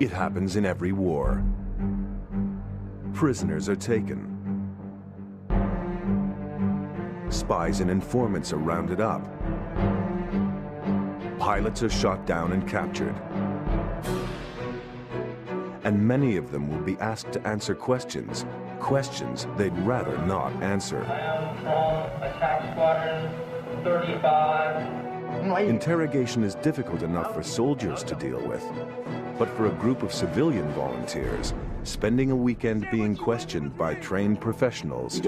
It happens in every war. Prisoners are taken. Spies and informants are rounded up. Pilots are shot down and captured. And many of them will be asked to answer questions they'd rather not answer. I am from Attack Squadron 35. Interrogation is difficult enough for soldiers to deal with, but for a group of civilian volunteers, spending a weekend being questioned by trained professionals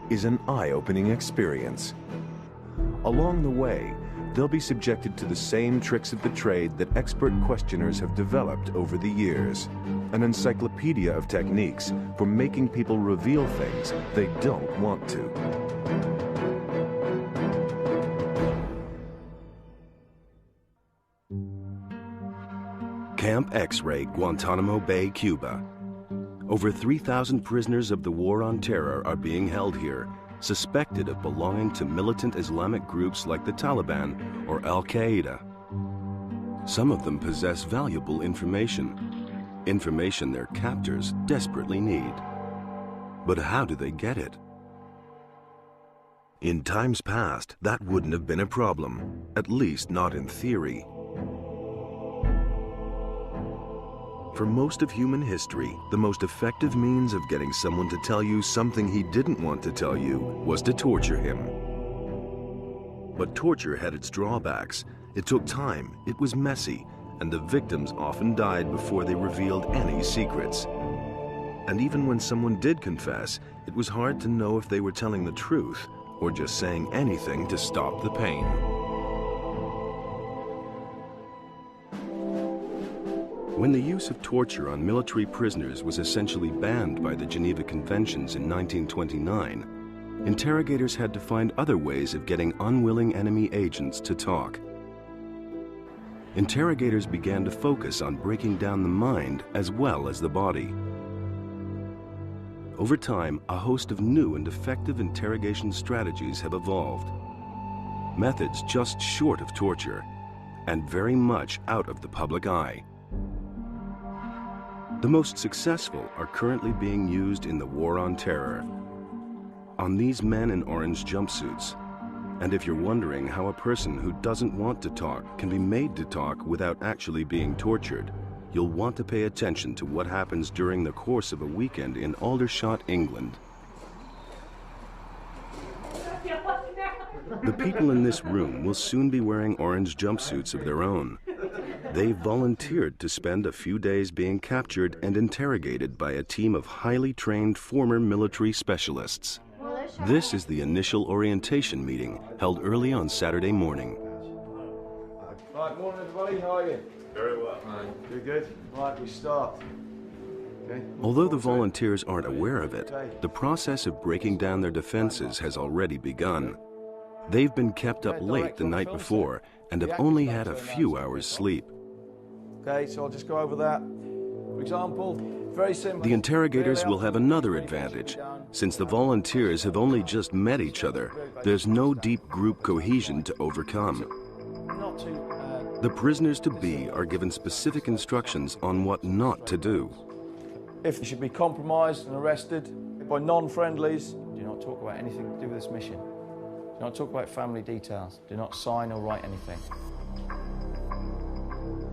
is an eye-opening experience. Along the way, they'll be subjected to the same tricks of the trade that expert questioners have developed over the years. An encyclopedia of techniques for making people reveal things they don't want to. Camp X-Ray, Guantanamo Bay, Cuba. Over 3,000 prisoners of the War on Terror are being held here, suspected of belonging to militant Islamic groups like the Taliban or Al-Qaeda. Some of them possess valuable information their captors desperately need. But how do they get it? In times past, that wouldn't have been a problem, at least not in theory. For most of human history, the most effective means of getting someone to tell you something he didn't want to tell you was to torture him. But torture had its drawbacks. It took time, it was messy, and the victims often died before they revealed any secrets. And even when someone did confess, it was hard to know if they were telling the truth or just saying anything to stop the pain. When the use of torture on military prisoners was essentially banned by the Geneva Conventions in 1929, interrogators had to find other ways of getting unwilling enemy agents to talk. Interrogators began to focus on breaking down the mind as well as the body. Over time, a host of new and effective interrogation strategies have evolved. Methods just short of torture, and very much out of the public eye. The most successful are currently being used in the War on Terror, on these men in orange jumpsuits. And if you're wondering how a person who doesn't want to talk can be made to talk without actually being tortured, you'll want to pay attention to what happens during the course of a weekend in Aldershot, England. The people in this room will soon be wearing orange jumpsuits of their own. They volunteered to spend a few days being captured and interrogated by a team of highly trained former military specialists. This is the initial orientation meeting held early on Saturday morning. Right, morning everybody, how are you? Very well. Good, good. Right, we start. Okay. Although the volunteers aren't aware of it, the process of breaking down their defenses has already begun. They've been kept up late the night before and have only had a few hours sleep. Okay, so I'll just go over that. For example, very simple. The interrogators will have another advantage. Since the volunteers have only just met each other, there's no deep group cohesion to overcome. The prisoners-to-be are given specific instructions on what not to do. If you should be compromised and arrested by non-friendlies, do not talk about anything to do with this mission. Do not talk about family details. Do not sign or write anything.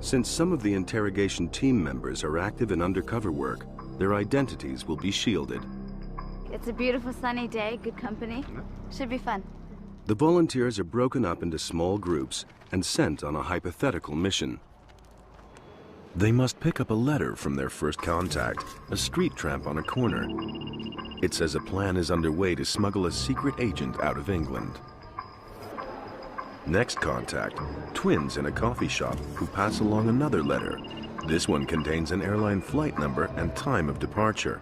Since some of the interrogation team members are active in undercover work, their identities will be shielded. It's a beautiful sunny day, good company. Should be fun. The volunteers are broken up into small groups and sent on a hypothetical mission. They must pick up a letter from their first contact, a street tramp on a corner. It says a plan is underway to smuggle a secret agent out of England. Next contact, twins in a coffee shop who pass along another letter. This one contains an airline flight number and time of departure.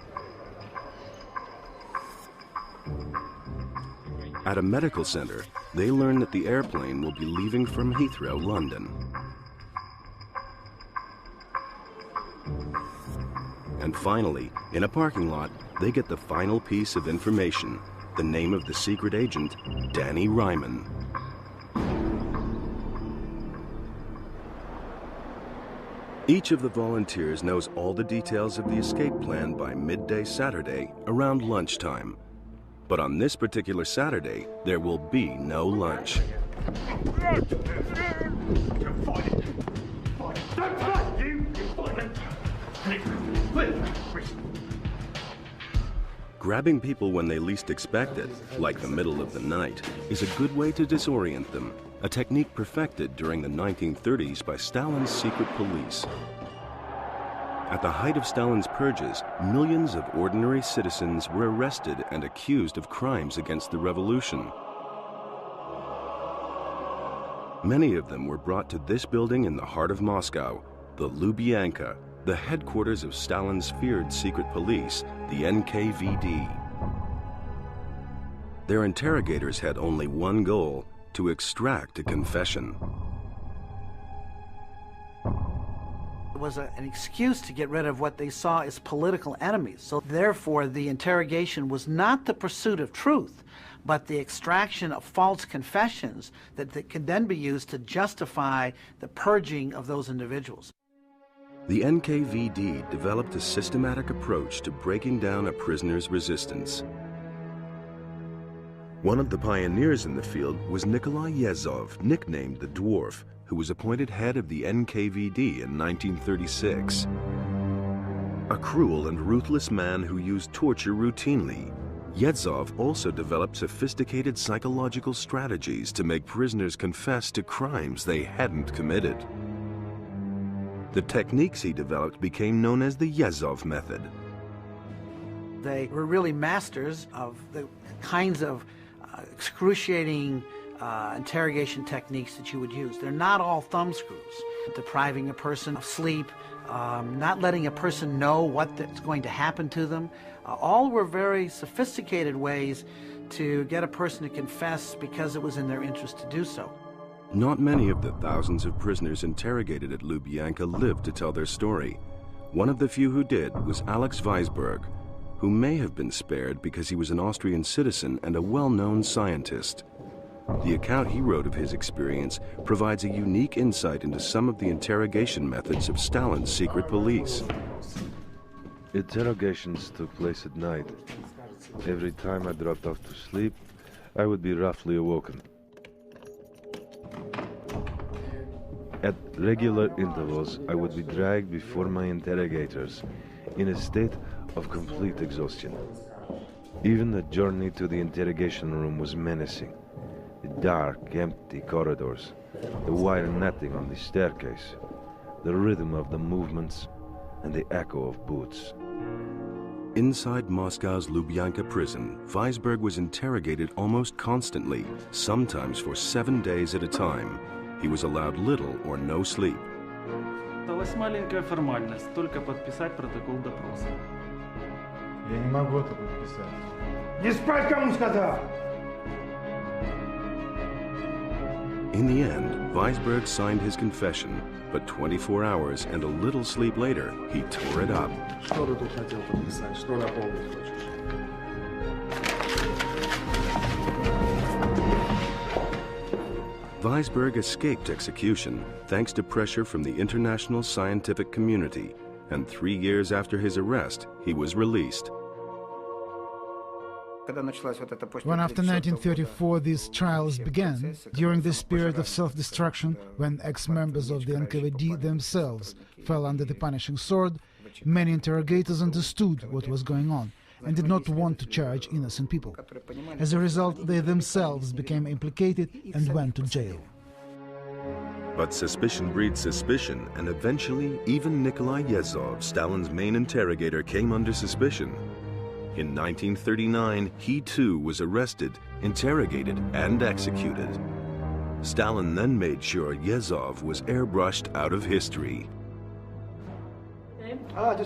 At a medical center, they learn that the airplane will be leaving from Heathrow, London. And finally, in a parking lot, they get the final piece of information, the name of the secret agent, Danny Ryman. Each of the volunteers knows all the details of the escape plan by midday Saturday around lunchtime. But on this particular Saturday, there will be no lunch. Grabbing people when they least expect it, like the middle of the night, is a good way to disorient them, a technique perfected during the 1930s by Stalin's secret police. At the height of Stalin's purges, millions of ordinary citizens were arrested and accused of crimes against the revolution. Many of them were brought to this building in the heart of Moscow, the Lubyanka, the headquarters of Stalin's feared secret police, the NKVD. Their interrogators had only one goal: to extract a confession. It was an excuse to get rid of what they saw as political enemies. So therefore, the interrogation was not the pursuit of truth, but the extraction of false confessions that could then be used to justify the purging of those individuals. The NKVD developed a systematic approach to breaking down a prisoner's resistance. One of the pioneers in the field was Nikolai Yezhov, nicknamed the Dwarf, who was appointed head of the NKVD in 1936. A cruel and ruthless man who used torture routinely, Yezhov also developed sophisticated psychological strategies to make prisoners confess to crimes they hadn't committed. The techniques he developed became known as the Yezhov method. They were really masters of the kinds of excruciating interrogation techniques that you would use. They're not all thumb screws. Depriving a person of sleep, not letting a person know what's going to happen to them. All were very sophisticated ways to get a person to confess because it was in their interest to do so. Not many of the thousands of prisoners interrogated at Lubyanka lived to tell their story. One of the few who did was Alex Weisberg, who may have been spared because he was an Austrian citizen and a well-known scientist. The account he wrote of his experience provides a unique insight into some of the interrogation methods of Stalin's secret police. Interrogations took place at night. Every time I dropped off to sleep, I would be roughly awoken. At regular intervals, I would be dragged before my interrogators in a state of complete exhaustion. Even the journey to the interrogation room was menacing. The dark, empty corridors, the wire netting on the staircase, the rhythm of the movements, and the echo of boots. Inside Moscow's Lubyanka prison, Weisberg was interrogated almost constantly, sometimes for 7 days at a time. He was allowed little or no sleep. Осталась маленькая формальность, только подписать протокол допроса. Я не могу это подписать. Не спать, кому сказал! In the end, Weisberg signed his confession, but 24 hours and a little sleep later, he tore it up. Что ты тут хотел подписать? Что напомнить хочешь? Weisberg escaped execution thanks to pressure from the international scientific community, and 3 years after his arrest, he was released. When after 1934 these trials began, during this period of self-destruction, when ex-members of the NKVD themselves fell under the punishing sword, many interrogators understood what was going on and did not want to charge innocent people. As a result, they themselves became implicated and went to jail. But suspicion breeds suspicion, and eventually even Nikolai Yezhov, Stalin's main interrogator, came under suspicion. In 1939, he too was arrested, interrogated, and executed. Stalin then made sure Yezhov was airbrushed out of history.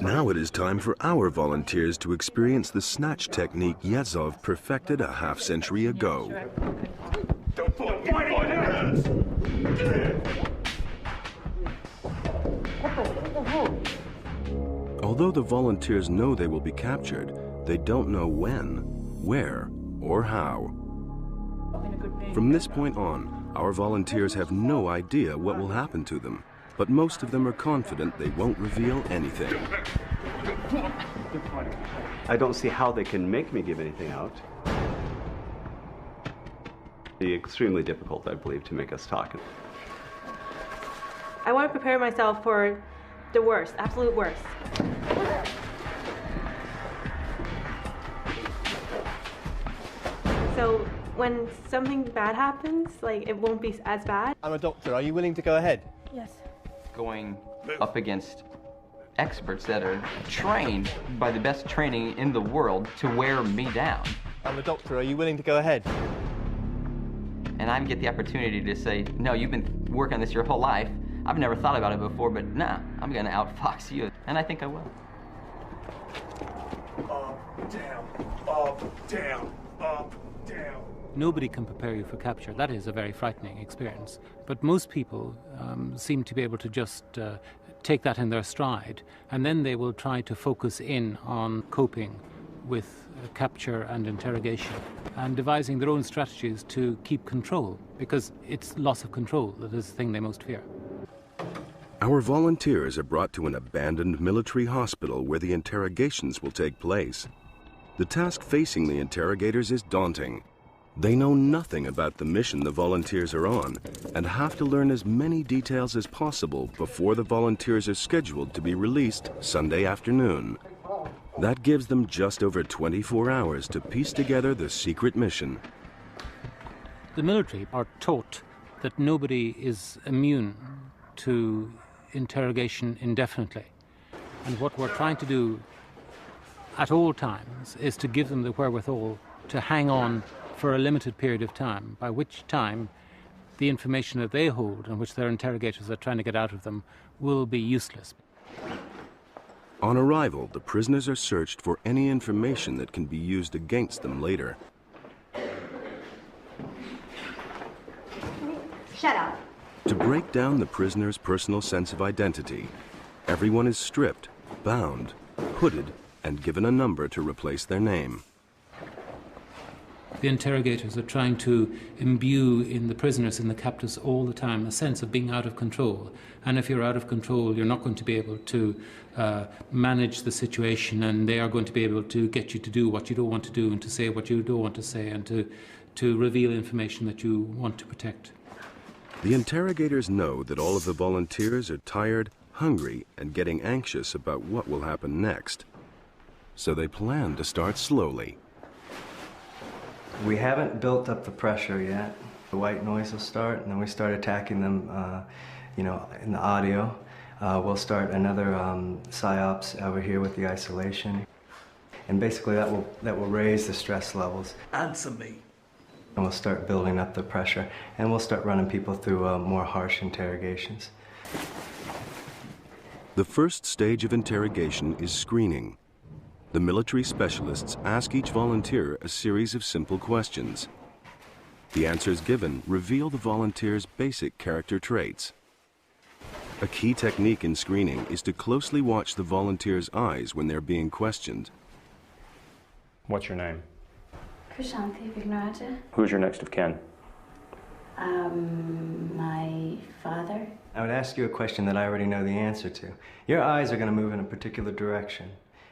Now it is time for our volunteers to experience the snatch technique Yezhov perfected a half-century ago. Although the volunteers know they will be captured, they don't know when, where, or how. From this point on, our volunteers have no idea what will happen to them. but most of them are confident they won't reveal anything. I don't see how they can make me give anything out. It'd be extremely difficult, I believe, to make us talk. I want to prepare myself for the worst, absolute worst. So when something bad happens, like, it won't be as bad. I'm a doctor. Are you willing to go ahead? Yes. Going up against experts that are trained by the best training in the world to wear me down. I'm a doctor. Are you willing to go ahead? And I get the opportunity to say, no, you've been working on this your whole life. I've never thought about it before, but nah, I'm gonna outfox you. And I think I will. Up, down, up, down, up, down. Nobody can prepare you for capture. That is a very frightening experience. But most people seem to be able to just take that in their stride, and then they will try to focus in on coping with capture and interrogation and devising their own strategies to keep control, because it's loss of control that is the thing they most fear. Our volunteers are brought to an abandoned military hospital where the interrogations will take place. The task facing the interrogators is daunting. They know nothing about the mission the volunteers are on and have to learn as many details as possible before the volunteers are scheduled to be released Sunday afternoon. That gives them just over 24 hours to piece together the secret mission. The military are taught that nobody is immune to interrogation indefinitely. And what we're trying to do at all times is to give them the wherewithal to hang on for a limited period of time, by which time the information that they hold and which their interrogators are trying to get out of them will be useless. On arrival, the prisoners are searched for any information that can be used against them later. Shut up. To break down the prisoner's personal sense of identity, everyone is stripped, bound, hooded, and given a number to replace their name. The interrogators are trying to imbue in the prisoners and the captives all the time a sense of being out of control. And if you're out of control, you're not going to be able to manage the situation, and they are going to be able to get you to do what you don't want to do and to say what you don't want to say and to reveal information that you want to protect. The interrogators know that all of the volunteers are tired, hungry, and getting anxious about what will happen next. So they plan to start slowly. We haven't built up the pressure yet. The white noise will start, and then we start attacking them, in the audio. We'll start another psyops over here with the isolation. And basically that will raise the stress levels. Answer me. And we'll start building up the pressure, and we'll start running people through more harsh interrogations. The first stage of interrogation is screening. The military specialists ask each volunteer a series of simple questions. The answers given reveal the volunteer's basic character traits. A key technique in screening is to closely watch the volunteer's eyes when they're being questioned. What's your name? Krishanti Vignaja. Who's your next of kin? My father. I would ask you a question that I already know the answer to. Your eyes are going to move in a particular direction.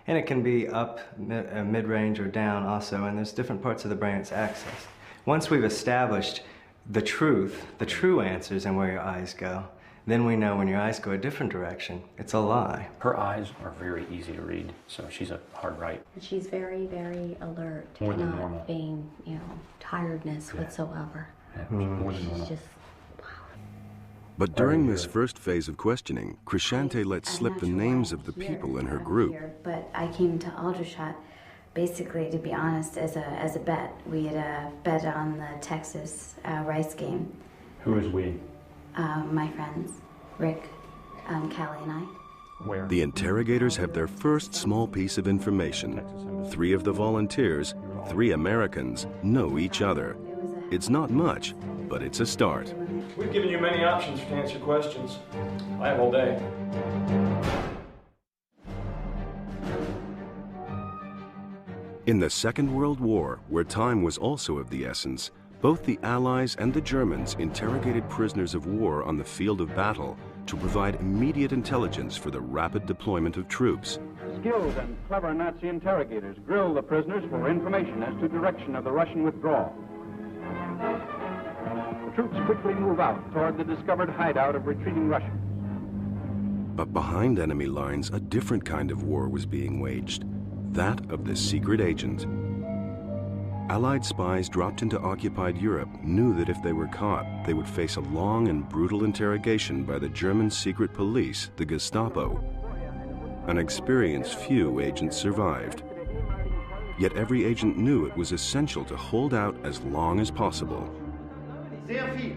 And it can be up, mid-range, or down also, and there's different parts of the brain it's accessed. Once we've established the true answers and where your eyes go, then we know when your eyes go a different direction, it's a lie. Her eyes are very easy to read, so she's a hard right. She's very, very alert. More than not normal. Being, tiredness whatsoever. Yeah, more than normal. She's just, But during this first phase of questioning, Krishanti lets slip the names of the people in her group. But I came to Aldershot basically, to be honest, as a bet. We had a bet on the Texas Rice game. Who is we? My friends, Rick, Callie, and I. Where? The interrogators have their first small piece of information. 3 of the volunteers, 3 Americans, know each other. It's not much, but it's a start. We've given you many options to answer questions. I have all day. In the Second World War, where time was also of the essence, both the Allies and the Germans interrogated prisoners of war on the field of battle, to provide immediate intelligence for the rapid deployment of troops. Skilled and clever Nazi interrogators grill the prisoners for information as to direction of the Russian withdrawal. The troops quickly move out toward the discovered hideout of retreating Russians. But behind enemy lines, a different kind of war was being waged, that of the secret agent. Allied spies dropped into occupied Europe knew that if they were caught, they would face a long and brutal interrogation by the German secret police, the Gestapo. An experienced few agents survived. Yet every agent knew it was essential to hold out as long as possible. The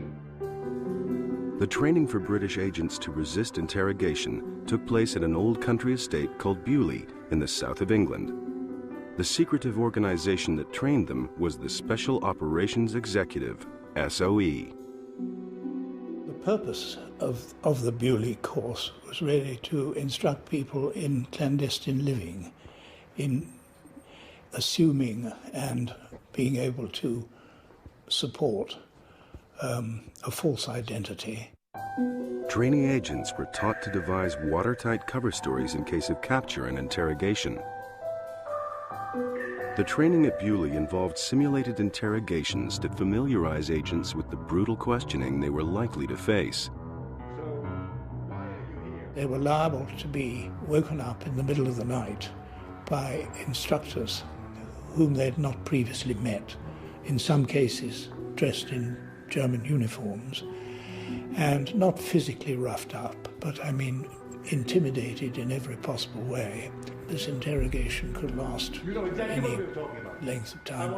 training for British agents to resist interrogation took place at an old country estate called Beaulieu in the south of England. The secretive organization that trained them was the Special Operations Executive, SOE. The purpose of the Beaulieu course was really to instruct people in clandestine living, in assuming and being able to support a false identity. Trainee agents were taught to devise watertight cover stories in case of capture and interrogation. The training at Beaulieu involved simulated interrogations to familiarize agents with the brutal questioning they were likely to face. They were liable to be woken up in the middle of the night by instructors whom they had not previously met, in some cases dressed in German uniforms, and not physically roughed up, but I mean intimidated in every possible way. This interrogation could last any length of time.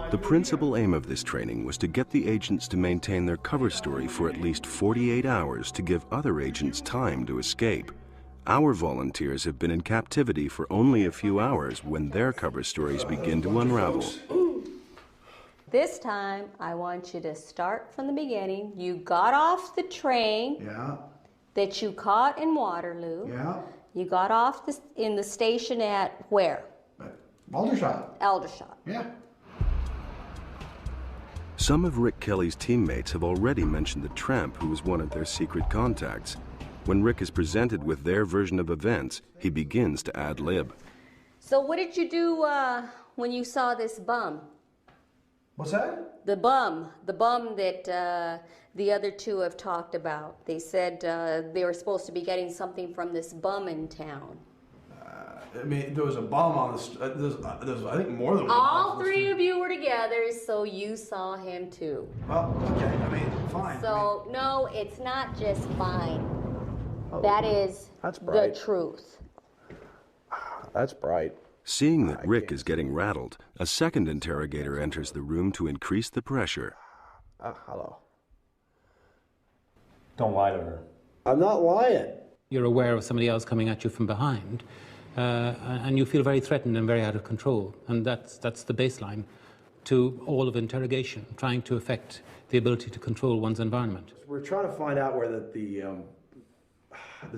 The principal aim of this training was to get the agents to maintain their cover story for at least 48 hours to give other agents time to escape. Our volunteers have been in captivity for only a few hours when their cover stories begin to unravel. This time, I want you to start from the beginning. You got off the train that you caught in Waterloo. You got off in the station at where? Aldershot. Aldershot. Yeah. Some of Rick Kelly's teammates have already mentioned the tramp who was one of their secret contacts. When Rick is presented with their version of events, he begins to ad-lib. So what did you do when you saw this bum? What's that? The bum that the other two have talked about. They said they were supposed to be getting something from this bum in town. I mean, there was a bum on the there's I think more than one. All three of you were together, so you saw him too. Well, okay, I mean, fine. So, no, it's not just fine. That is the truth. That's bright. Seeing that Rick is getting rattled, a second interrogator enters the room to increase the pressure. Hello. Don't lie to her. I'm not lying. You're aware of somebody else coming at you from behind, and you feel very threatened and very out of control. And that's the baseline to all of interrogation, trying to affect the ability to control one's environment. We're trying to find out where the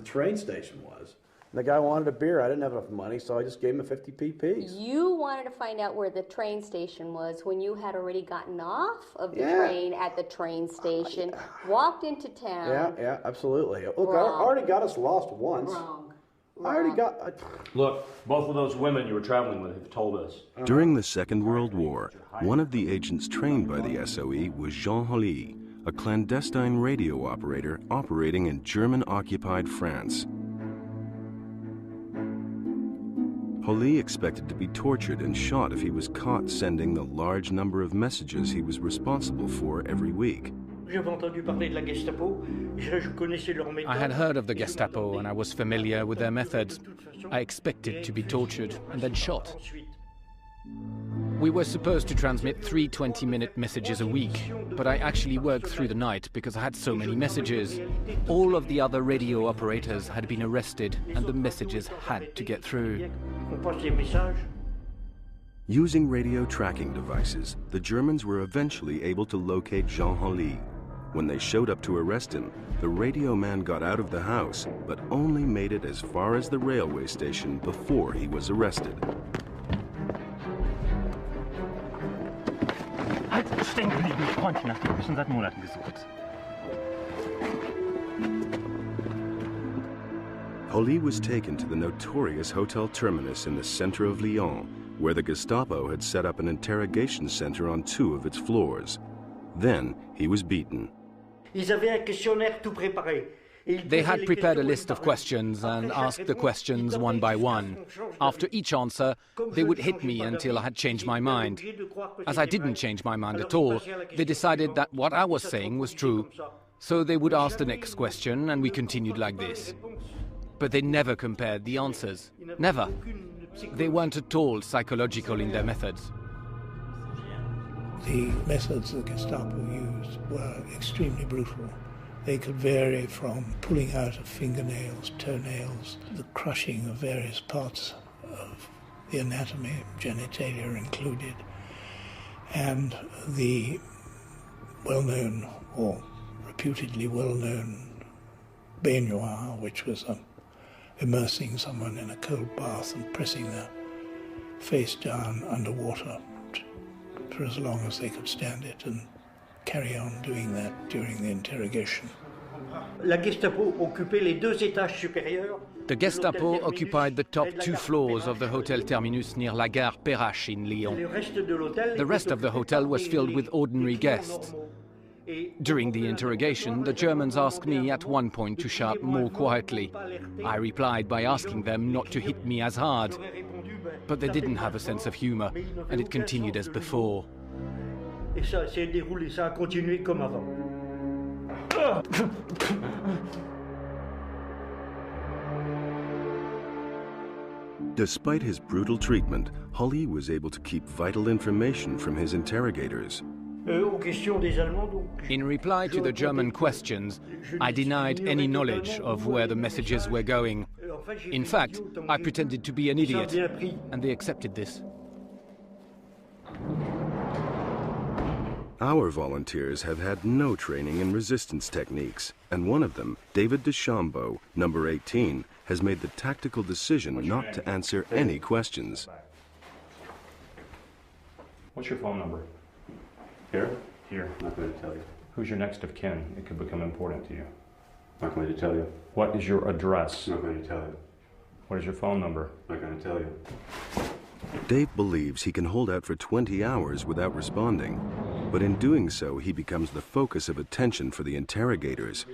train station was. And the guy wanted a beer. I didn't have enough money, so I just gave him a 50p piece. You wanted to find out where the train station was when you had already gotten off of the train at the train station, walked into town. Yeah, absolutely. Look, I already got us lost once. Wrong. I already got... Look, both of those women you were traveling with have told us. During the Second World War, one of the agents trained by the SOE was Jean Holly, a clandestine radio operator operating in German-occupied France. Holly expected to be tortured and shot if he was caught sending the large number of messages he was responsible for every week. I had heard of the Gestapo and I was familiar with their methods. I expected to be tortured and then shot. We were supposed to transmit 3 20-minute messages a week, but I actually worked through the night because I had so many messages. All of the other radio operators had been arrested and the messages had to get through. Using radio tracking devices, the Germans were eventually able to locate Jean Holly. When they showed up to arrest him, the radio man got out of the house, but only made it as far as the railway station before he was arrested. Halt, stehen geblieben, Freundchen, nach dir schon seit Monaten gesucht. Holly was taken to the notorious Hotel Terminus in the center of Lyon, where the Gestapo had set up an interrogation center on 2 of its floors. Then he was beaten. They had prepared a list of questions and asked the questions one by one. After each answer, they would hit me until I had changed my mind. As I didn't change my mind at all, they decided that what I was saying was true. So they would ask the next question, and we continued like this. But they never compared the answers. Never. They weren't at all psychological in their methods. The methods the Gestapo used were extremely brutal. They could vary from pulling out of fingernails, toenails, the crushing of various parts of the anatomy, genitalia included, and the well-known, or reputedly well-known, baignoire, which was immersing someone in a cold bath and pressing their face down underwater for as long as they could stand it, and carry on doing that during the interrogation. The Gestapo occupied the top 2 floors of the Hotel Terminus near La Gare Perrache in Lyon. The rest of the hotel was filled with ordinary guests. During the interrogation, the Germans asked me at one point to shout more quietly. I replied by asking them not to hit me as hard. But they didn't have a sense of humor, and it continued as before. Et ça s'est déroulé, ça a continué comme avant. Despite his brutal treatment, Holly was able to keep vital information from his interrogators. In reply to the German questions, I denied any knowledge of where the messages were going. In fact, I pretended to be an idiot, and they accepted this. Our volunteers have had no training in resistance techniques, and one of them, David DeChambeau, number 18, has made the tactical decision not to answer any questions. What's your phone number? Here? Here. Not going to tell you. Who's your next of kin? It could become important to you. Not going to tell you. What is your address? Not going to tell you. What is your phone number? Not going to tell you. Dave believes he can hold out for 20 hours without responding, but in doing so, he becomes the focus of attention for the interrogators.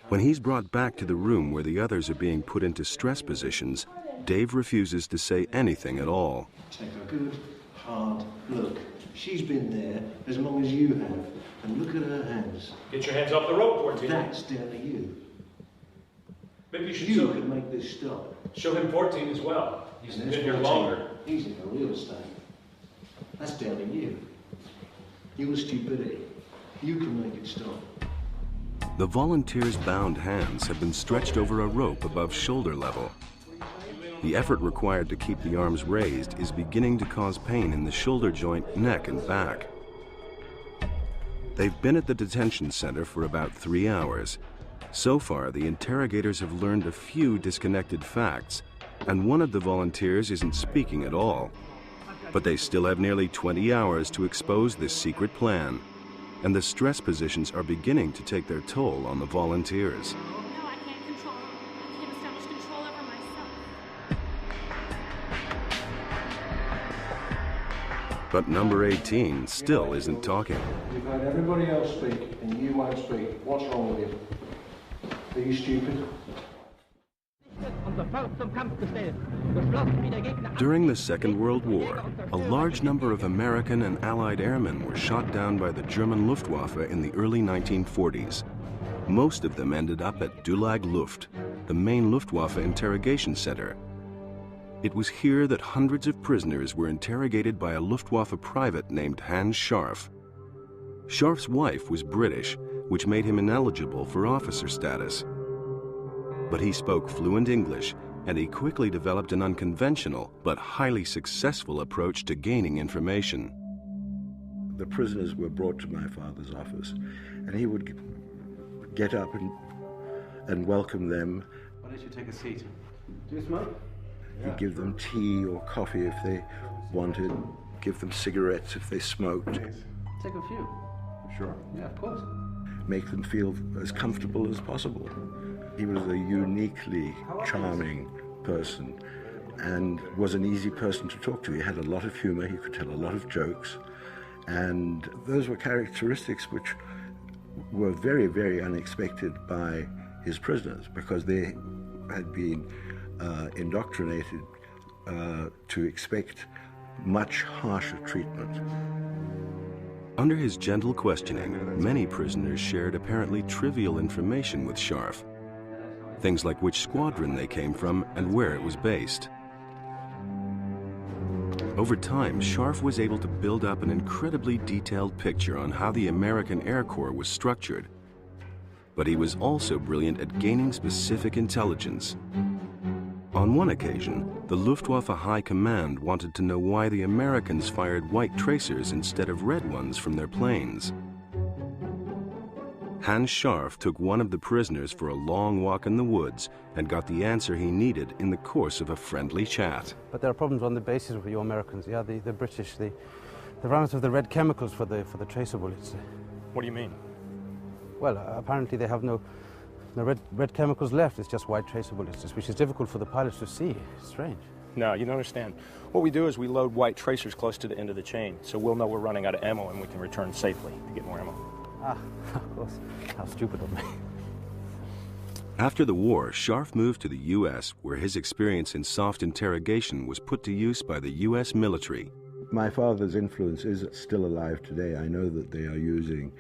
When he's brought back to the room where the others are being put into stress positions, Dave refuses to say anything at all. Take a good, hard look. She's been there as long as you have, and look at her hands. Get your hands off the rope, 14. That's down to you. Maybe you should You can make this stop. show him 14 as well. He's been here longer. He's in the real estate. That's down to you. Your stupidity. You can make it stop. The volunteers' bound hands have been stretched over a rope above shoulder level. The effort required to keep the arms raised is beginning to cause pain in the shoulder joint, neck, and back. They've been at the detention center for about 3 hours. So far, the interrogators have learned a few disconnected facts, and one of the volunteers isn't speaking at all. But they still have nearly 20 hours to expose this secret plan, and the stress positions are beginning to take their toll on the volunteers. But number 18 still isn't talking. You've heard everybody else speak, and you won't speak. What's wrong with you? Are you stupid? During the Second World War, a large number of American and Allied airmen were shot down by the German Luftwaffe in the early 1940s. Most of them ended up at Dulag Luft, the main Luftwaffe interrogation center. It was here that hundreds of prisoners were interrogated by a Luftwaffe private named Hanns Scharff. Scharff's wife was British, which made him ineligible for officer status. But he spoke fluent English, and he quickly developed an unconventional but highly successful approach to gaining information. The prisoners were brought to my father's office, and he would get up and welcome them. Why don't you take a seat? Do you smoke? He'd give them tea or coffee if they wanted, give them cigarettes if they smoked. Take a few. Sure. Yeah, of course. make them feel as comfortable as possible. He was a uniquely charming person and was an easy person to talk to. He had a lot of humor, he could tell a lot of jokes, and those were characteristics which were very, very unexpected by his prisoners, because they had been indoctrinated to expect much harsher treatment. Under his gentle questioning, many prisoners shared apparently trivial information with Scharff. Things like which squadron they came from and where it was based. Over time, Scharff was able to build up an incredibly detailed picture on how the American Air Corps was structured. But he was also brilliant at gaining specific intelligence. On one occasion, the Luftwaffe High Command wanted to know why the Americans fired white tracers instead of red ones from their planes. Hanns Scharff took one of the prisoners for a long walk in the woods and got the answer he needed in the course of a friendly chat. But there are problems on the bases with you Americans. Yeah, the British, they ran out of the red chemicals for the tracer bullets. What do you mean? Well, apparently they have no red chemicals left. It's just white tracer bullets, which is difficult for the pilots to see. It's strange. No, you don't understand. What we do is we load white tracers close to the end of the chain, so we'll know we're running out of ammo and we can return safely to get more ammo. Ah, of course. How stupid of me. After the war, Scharff moved to the U.S., where his experience in soft interrogation was put to use by the U.S. military. My father's influence is still alive today. I know that they are using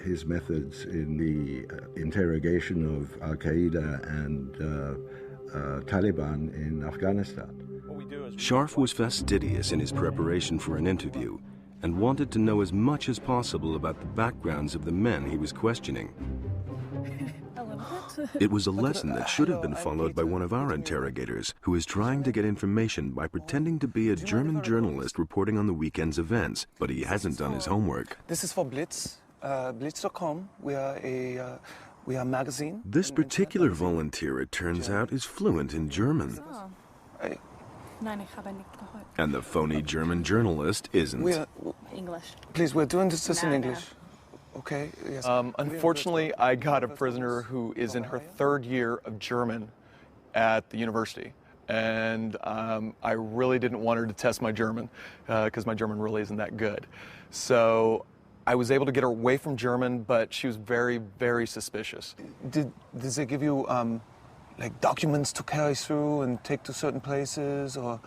his methods in the interrogation of Al Qaeda and Taliban in Afghanistan. Scharff was fastidious in his preparation for an interview and wanted to know as much as possible about the backgrounds of the men he was questioning. It was a lesson that should have been followed by one of our interrogators, who is trying to get information by pretending to be a German journalist reporting on the weekend's events, but he hasn't done his homework. This is for Blitz, Blitz.com. We are a magazine. This particular volunteer, it turns out, is fluent in German. And the phony German journalist isn't. English. Please, we're doing this in English. Okay, yes. Unfortunately, I got a prisoner who is in her 3rd year of German at the university. And I really didn't want her to test my German, because my German really isn't that good. So I was able to get her away from German, but she was very, very suspicious. Did they give you like documents to carry through and take to certain places, or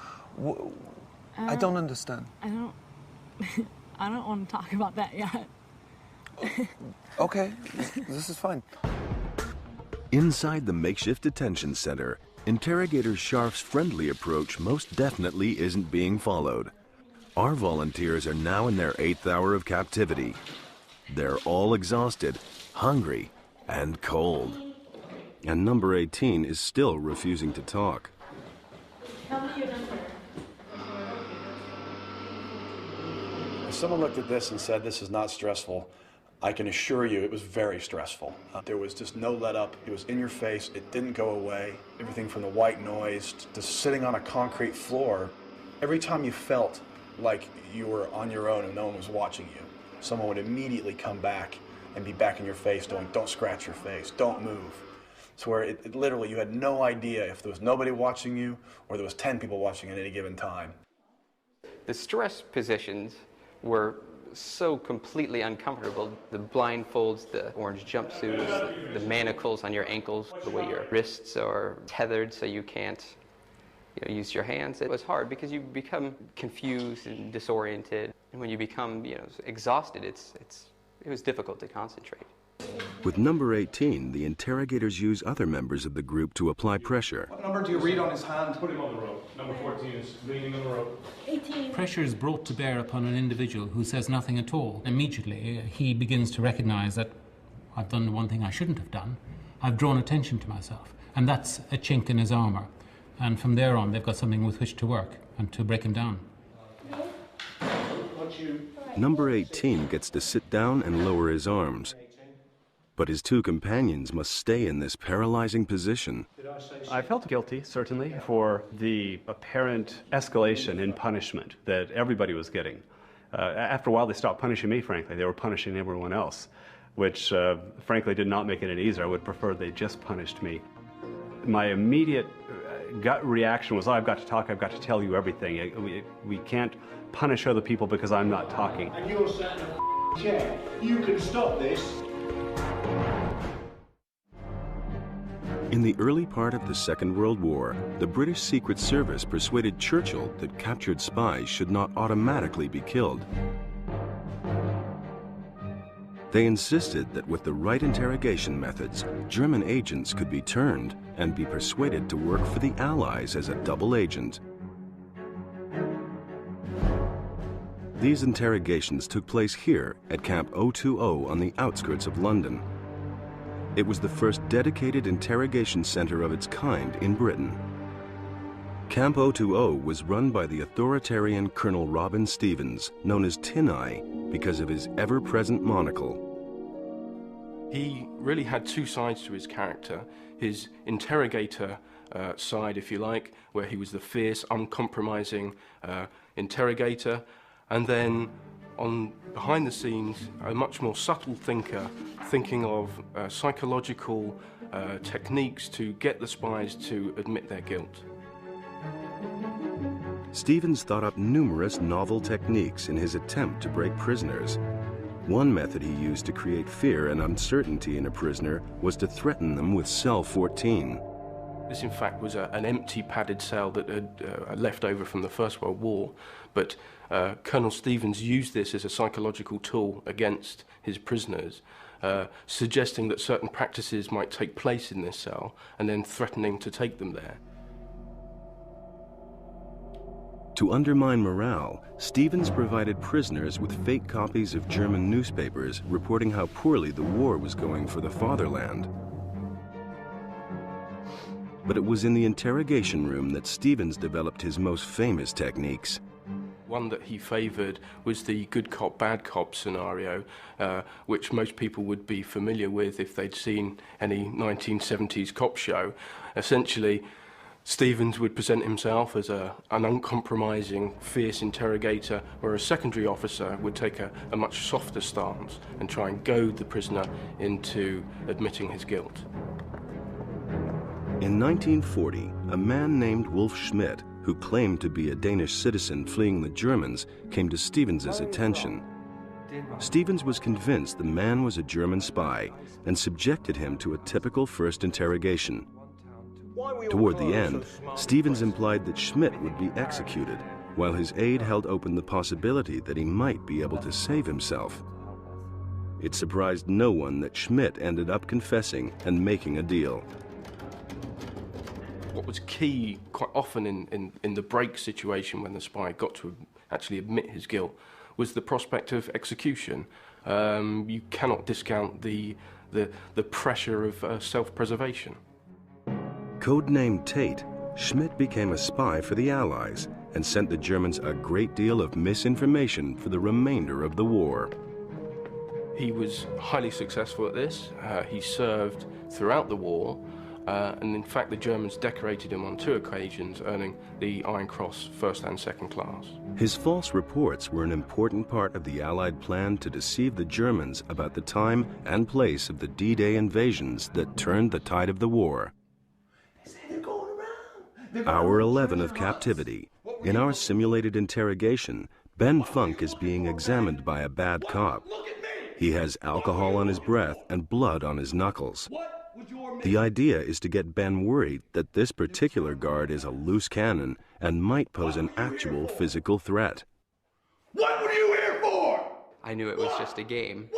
I don't understand. I don't want to talk about that yet. Okay, this is fine. Inside the makeshift detention center, interrogator Scharff's friendly approach most definitely isn't being followed. Our volunteers are now in their 8th hour of captivity. They're all exhausted, hungry, and cold. And number 18 is still refusing to talk. Tell me your number. If someone looked at this and said this is not stressful, I can assure you it was very stressful. There was just no let up. It was in your face. It didn't go away. Everything from the white noise to sitting on a concrete floor. Every time you felt like you were on your own and no one was watching you, someone would immediately come back and be back in your face doing, don't scratch your face, don't move. So where it literally, you had no idea if there was nobody watching you or there was 10 people watching at any given time. The stress positions were so completely uncomfortable. The blindfolds, the orange jumpsuits, the manacles on your ankles, the way your wrists are tethered so you can't use your hands. It was hard because you become confused and disoriented. And when you become exhausted, it was difficult to concentrate. With number 18, the interrogators use other members of the group to apply pressure. What number do you read on his hand? Put him on the rope. Number 14 is leaning on the rope. 18. Pressure is brought to bear upon an individual who says nothing at all. Immediately, he begins to recognize that I've done the one thing I shouldn't have done. I've drawn attention to myself. And that's a chink in his armor. And from there on, they've got something with which to work and to break him down. Number 18 gets to sit down and lower his arms. But his 2 companions must stay in this paralyzing position. I felt guilty, certainly, for the apparent escalation in punishment that everybody was getting. After a while, they stopped punishing me, frankly. They were punishing everyone else. which frankly did not make it any easier. I would prefer they just punished me. My immediate gut reaction was, oh, I've got to talk, I've got to tell you everything. We can't punish other people because I'm not talking. And you're sat in a chair. You can stop this. In the early part of the Second World War, the British Secret Service persuaded Churchill that captured spies should not automatically be killed. They insisted that with the right interrogation methods, German agents could be turned and be persuaded to work for the Allies as a double agent. These interrogations took place here at Camp 020 on the outskirts of London. It was the first dedicated interrogation center of its kind in Britain. Camp 020 was run by the authoritarian Colonel Robin Stevens, known as Tin Eye, because of his ever-present monocle. He really had two sides to his character. His interrogator side, if you like, where he was the fierce, uncompromising interrogator, and then behind the scenes, a much more subtle thinker, thinking of psychological techniques to get the spies to admit their guilt. Stevens thought up numerous novel techniques in his attempt to break prisoners. One method he used to create fear and uncertainty in a prisoner was to threaten them with cell 14. This, in fact, was an empty padded cell that had left over from the First World War, but Colonel Stevens used this as a psychological tool against his prisoners, suggesting that certain practices might take place in this cell, and then threatening to take them there. To undermine morale, Stevens provided prisoners with fake copies of German newspapers reporting how poorly the war was going for the fatherland. But it was in the interrogation room that Stevens developed his most famous techniques. One that he favored was the good cop, bad cop scenario, which most people would be familiar with if they'd seen any 1970s cop show. Essentially, Stevens would present himself as an uncompromising, fierce interrogator, where a secondary officer would take a much softer stance and try and goad the prisoner into admitting his guilt. In 1940, a man named Wolf Schmidt, who claimed to be a Danish citizen fleeing the Germans, came to Stevens's attention. Stevens was convinced the man was a German spy and subjected him to a typical first interrogation. Toward the end, Stevens implied that Schmidt would be executed, while his aide held open the possibility that he might be able to save himself. It surprised no one that Schmidt ended up confessing and making a deal. What was key quite often in the break situation when the spy got to actually admit his guilt was the prospect of execution. You cannot discount the pressure of self-preservation. Codenamed Tate, Schmidt became a spy for the Allies and sent the Germans a great deal of misinformation for the remainder of the war. He was highly successful at this. He served throughout the war, and in fact the Germans decorated him on 2 occasions, earning the Iron Cross first and second class. His false reports were an important part of the Allied plan to deceive the Germans about the time and place of the D-Day invasions that turned the tide of the war. Hour 11 of captivity. In our simulated interrogation, Ben Funk is being examined by a bad cop. He has alcohol on his breath and blood on his knuckles. The idea is to get Ben worried that this particular guard is a loose cannon and might pose an actual physical threat. What were you here for? I knew it was just a game.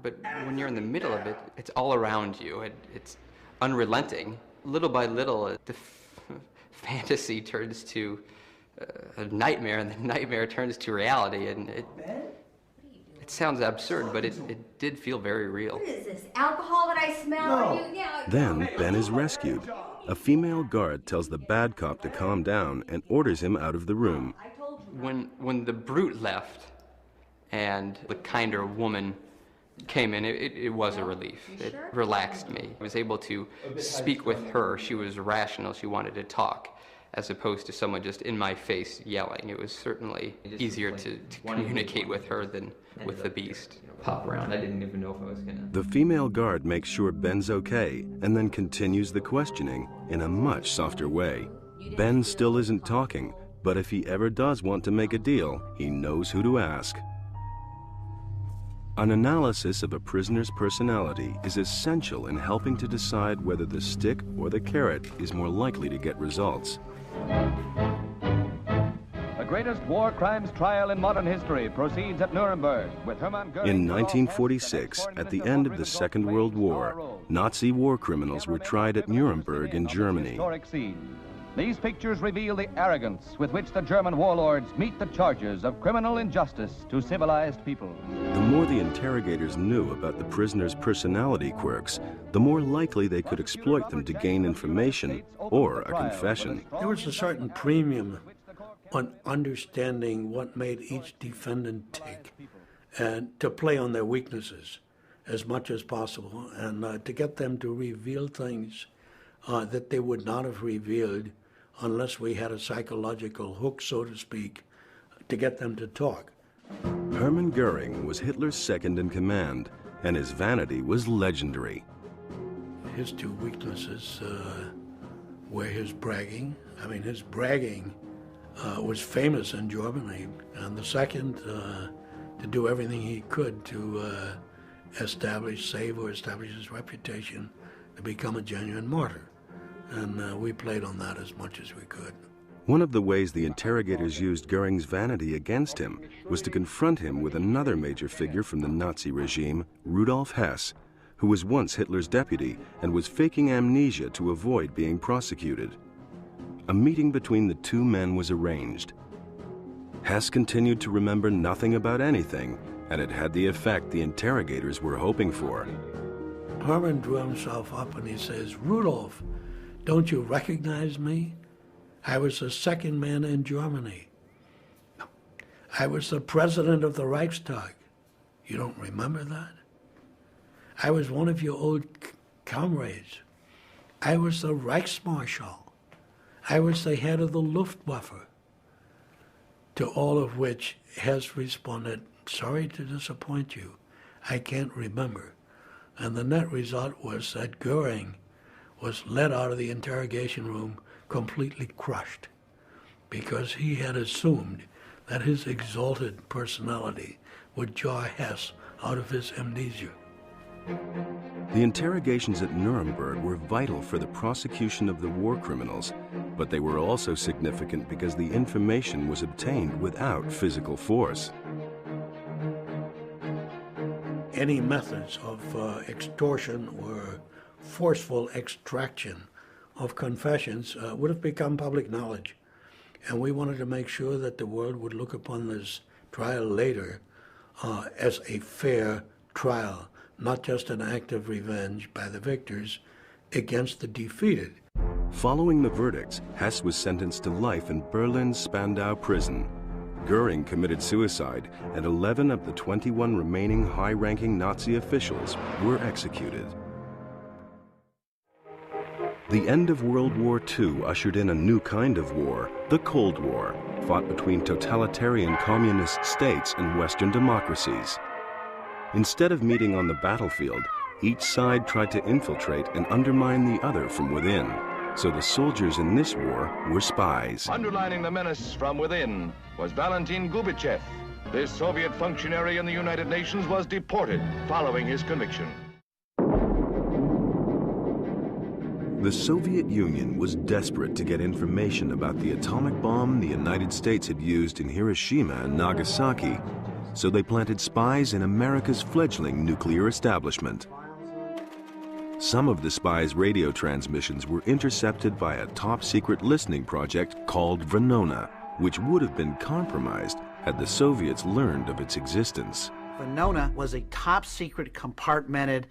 But when you're in the middle of it, it's all around you. It's unrelenting. Little by little, the fantasy turns to a nightmare, and the nightmare turns to reality. And it sounds absurd, but it did feel very real. What is this, alcohol that I smell? No. Then Ben is rescued. A female guard tells the bad cop to calm down and orders him out of the room. When the brute left and the kinder woman came in, it was a relief. It relaxed me. I was able to speak with her. She was rational. She wanted to talk. as opposed to someone just in my face yelling. It was certainly easier to communicate with her than with the beast. Pop around. I didn't even know if I was gonna. The female guard makes sure Ben's okay and then continues the questioning in a much softer way. Ben still isn't talking, but if he ever does want to make a deal, he knows who to ask. An analysis of a prisoner's personality is essential in helping to decide whether the stick or the carrot is more likely to get results. The greatest war crimes trial in modern history proceeds at Nuremberg with Hermann Goering. In 1946, at the end of the Second World War, Nazi war criminals were tried at Nuremberg in Germany. These pictures reveal the arrogance with which the German warlords meet the charges of criminal injustice to civilized people. The more the interrogators knew about the prisoners' personality quirks, the more likely they could exploit them to gain information or a confession. There was a certain premium on understanding what made each defendant tick and to play on their weaknesses as much as possible and to get them to reveal things that they would not have revealed unless we had a psychological hook, so to speak, to get them to talk. Hermann Goering was Hitler's second in command, and his vanity was legendary. His two weaknesses were his bragging. I mean, his bragging was famous in Germany, and the second, to do everything he could to save or establish his reputation to become a genuine martyr. And we played on that as much as we could. One of the ways the interrogators used Goering's vanity against him was to confront him with another major figure from the Nazi regime, Rudolf Hess, who was once Hitler's deputy and was faking amnesia to avoid being prosecuted. A meeting between the two men was arranged. Hess continued to remember nothing about anything, and it had the effect the interrogators were hoping for. Hermann drew himself up and he says, "Rudolf, don't you recognize me? I was the second man in Germany. I was the president of the Reichstag. You don't remember that? I was one of your old comrades. I was the Reichsmarschall. I was the head of the Luftwaffe." To all of which Hess responded, "Sorry to disappoint you. I can't remember." And the net result was that Goering was led out of the interrogation room completely crushed because he had assumed that his exalted personality would jar Hess out of his amnesia. The interrogations at Nuremberg were vital for the prosecution of the war criminals, but they were also significant because the information was obtained without physical force. Any methods of extortion or forceful extraction of confessions would have become public knowledge. And we wanted to make sure that the world would look upon this trial later as a fair trial, not just an act of revenge by the victors against the defeated. Following the verdicts, Hess was sentenced to life in Berlin's Spandau prison. Goering committed suicide, and 11 of the 21 remaining high-ranking Nazi officials were executed. The end of World War II ushered in a new kind of war, the Cold War, fought between totalitarian communist states and Western democracies. Instead of meeting on the battlefield, each side tried to infiltrate and undermine the other from within. So the soldiers in this war were spies. Underlining the menace from within was Valentin Gubichev. This Soviet functionary in the United Nations was deported following his conviction. The Soviet Union was desperate to get information about the atomic bomb the United States had used in Hiroshima and Nagasaki, so they planted spies in America's fledgling nuclear establishment. Some of the spies' radio transmissions were intercepted by a top-secret listening project called Venona, which would have been compromised had the Soviets learned of its existence. Venona was a top-secret compartmented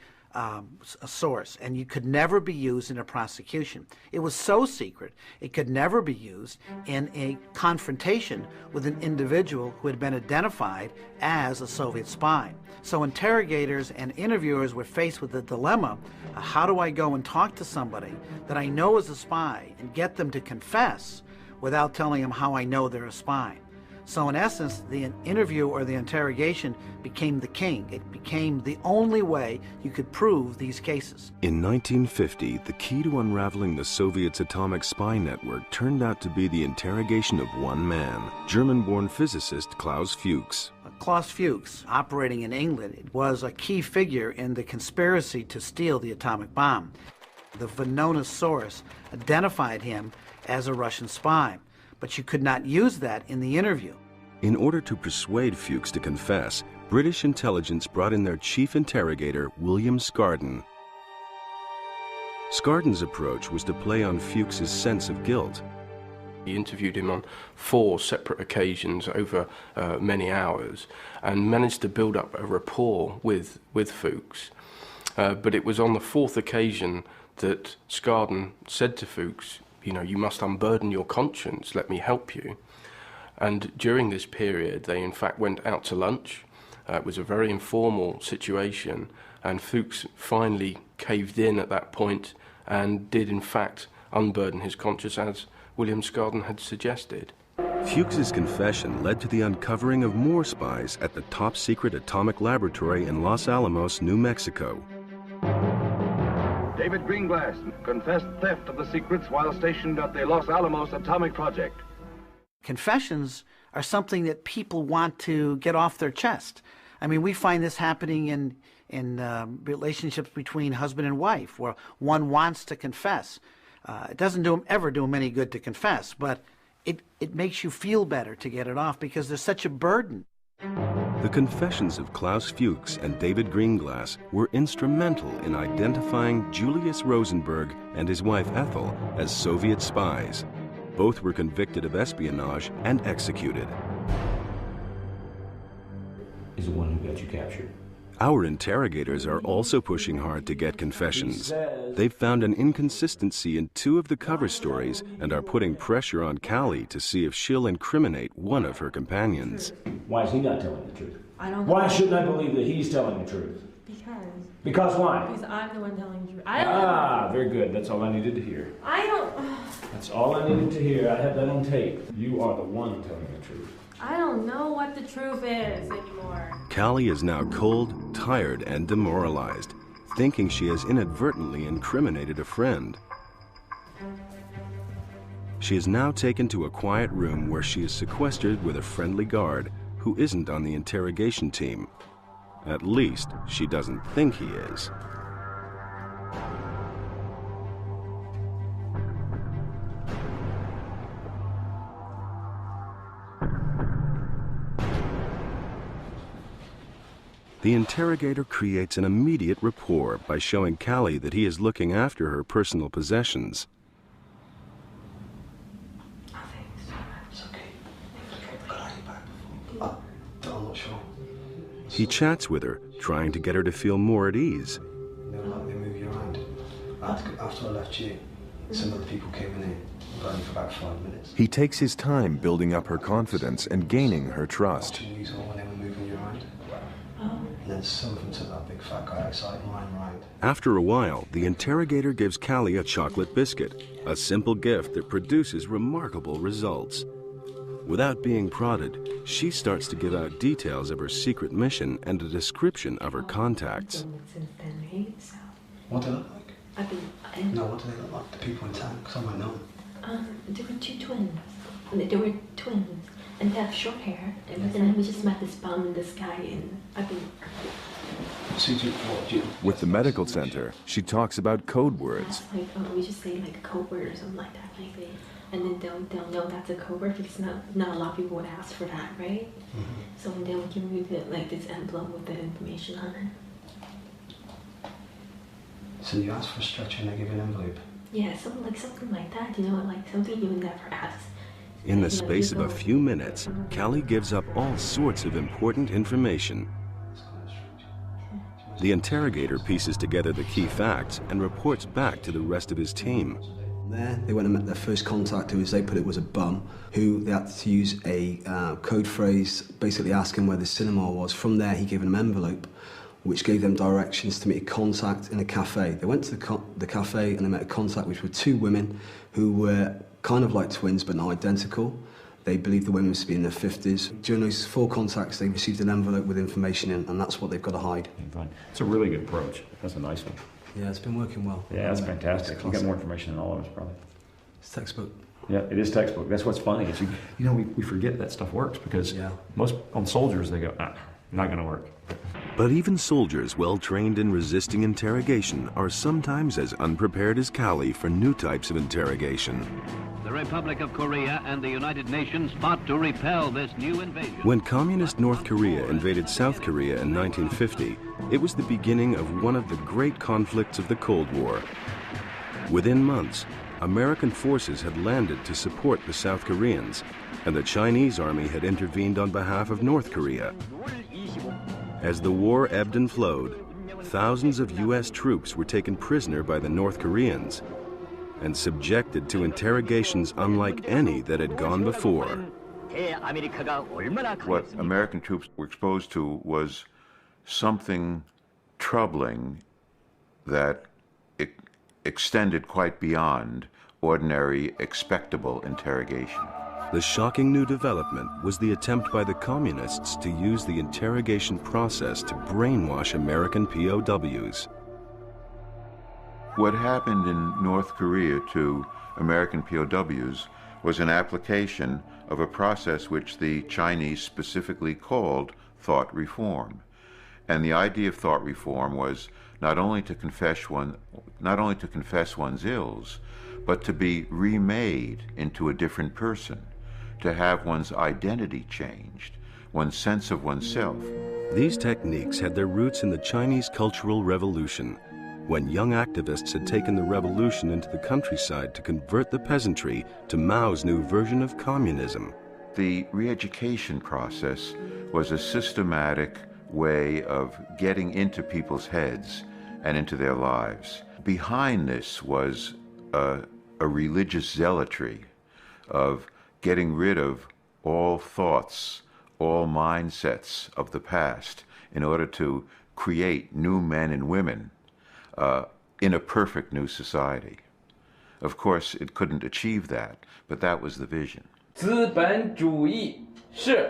source, and it could never be used in a prosecution. It was so secret, it could never be used in a confrontation with an individual who had been identified as a Soviet spy. So interrogators and interviewers were faced with the dilemma, how do I go and talk to somebody that I know is a spy and get them to confess without telling them how I know they're a spy. So in essence, the interview or the interrogation became the king. It became the only way you could prove these cases. In 1950, the key to unraveling the Soviets' atomic spy network turned out to be the interrogation of one man, German-born physicist Klaus Fuchs. Klaus Fuchs, operating in England, was a key figure in the conspiracy to steal the atomic bomb. The Venona source identified him as a Russian spy, but you could not use that in the interview. In order to persuade Fuchs to confess, British intelligence brought in their chief interrogator, William Scarden. Scarden's approach was to play on Fuchs's sense of guilt. He interviewed him on 4 separate occasions over many hours and managed to build up a rapport with Fuchs. But it was on the 4th occasion that Scarden said to Fuchs, you know, you must unburden your conscience, let me help you. And during this period, they in fact went out to lunch. It was a very informal situation, and Fuchs finally caved in at that point and did in fact unburden his conscience as William Scarden had suggested. Fuchs's confession led to the uncovering of more spies at the top-secret atomic laboratory in Los Alamos, New Mexico. David Greenglass confessed theft of the secrets while stationed at the Los Alamos atomic project. Confessions are something that people want to get off their chest. I mean, we find this happening in relationships between husband and wife, where one wants to confess. It doesn't ever do them any good to confess, but it makes you feel better to get it off because there's such a burden. The confessions of Klaus Fuchs and David Greenglass were instrumental in identifying Julius Rosenberg and his wife Ethel as Soviet spies. Both were convicted of espionage and executed. Is the one who got you captured. Our interrogators are also pushing hard to get confessions. They've found an inconsistency in 2 of the cover stories and are putting pressure on Callie to see if she'll incriminate one of her companions. Why is he not telling the truth? I don't. Why shouldn't I believe that he's telling the truth? Because why? Because I'm the one telling the truth. I don't know. Very good. That's all I needed to hear. I don't. That's all I needed to hear. I have that on tape. You are the one telling the truth. I don't know what the truth is anymore. Callie is now cold, tired, and demoralized, thinking she has inadvertently incriminated a friend. She is now taken to a quiet room where she is sequestered with a friendly guard who isn't on the interrogation team. At least, she doesn't think he is. The interrogator creates an immediate rapport by showing Callie that he is looking after her personal possessions. I'm not sure. He chats with her, trying to get her to feel more at ease. They were letting me move you around. After I left you, some other people came in here, but only for about 5 minutes. He takes his time building up her confidence and gaining her trust. Watching you when they were moving you around. And then some of them took that big fat guy outside lying around. After a while, the interrogator gives Callie a chocolate biscuit, a simple gift that produces remarkable results. Without being prodded, she starts to give out details of her secret mission and a description of her contacts. What do they look like? No, what do they look like? The people in town, because I might know them. There were 2 twins. They were twins, and they have short hair. And then we just met this bum and this guy, and I've been. With the medical center, she talks about code words. Like, we just say like a code word or something like that, maybe. And then they'll know that's a code word because not a lot of people would ask for that, right? So then we can read it like this envelope with the information on it. So you ask for a stretcher and they give you an envelope? Yeah, something like that, you know, like something you would never ask. In the space of a few minutes, Callie gives up all sorts of important information. The interrogator pieces together the key facts and reports back to the rest of his team. There, they went and met their first contact, who, as they put it, was a bum, who they had to use a code phrase, basically asking where the cinema was. From there, he gave them an envelope which gave them directions to meet a contact in a cafe. They went to the cafe and they met a contact, which were two women who were kind of like twins but not identical. They believed the women to be in their 50s. During those 4 contacts, they received an envelope with information in, and that's what they've got to hide. Fine. It's a really good approach. That's a nice one. Yeah, it's been working well. Yeah, that's fantastic. You got more information than all of us, probably. It's textbook. Yeah, it is textbook. That's what's funny. Is you know, we forget that stuff works because most on soldiers, they go, not going to work. But even soldiers well trained in resisting interrogation are sometimes as unprepared as Cali for new types of interrogation. The Republic of Korea and the United Nations fought to repel this new invasion. When communist North Korea invaded South Korea in 1950, it was the beginning of one of the great conflicts of the Cold War. Within months, American forces had landed to support the South Koreans, and the Chinese army had intervened on behalf of North Korea. As the war ebbed and flowed, thousands of U.S. troops were taken prisoner by the North Koreans and subjected to interrogations unlike any that had gone before. What American troops were exposed to was something troubling that extended quite beyond ordinary, expectable interrogation. The shocking new development was the attempt by the communists to use the interrogation process to brainwash American POWs. What happened in North Korea to American POWs was an application of a process which the Chinese specifically called thought reform. And the idea of thought reform was not only to confess one's ills, but to be remade into a different person, to have one's identity changed, one's sense of oneself. These techniques had their roots in the Chinese Cultural Revolution, when young activists had taken the revolution into the countryside to convert the peasantry to Mao's new version of communism. The re-education process was a systematic way of getting into people's heads and into their lives. Behind this was a religious zealotry of getting rid of all thoughts, all mindsets of the past in order to create new men and women in a perfect new society. Of course, it couldn't achieve that, but that was the vision. 资本主义是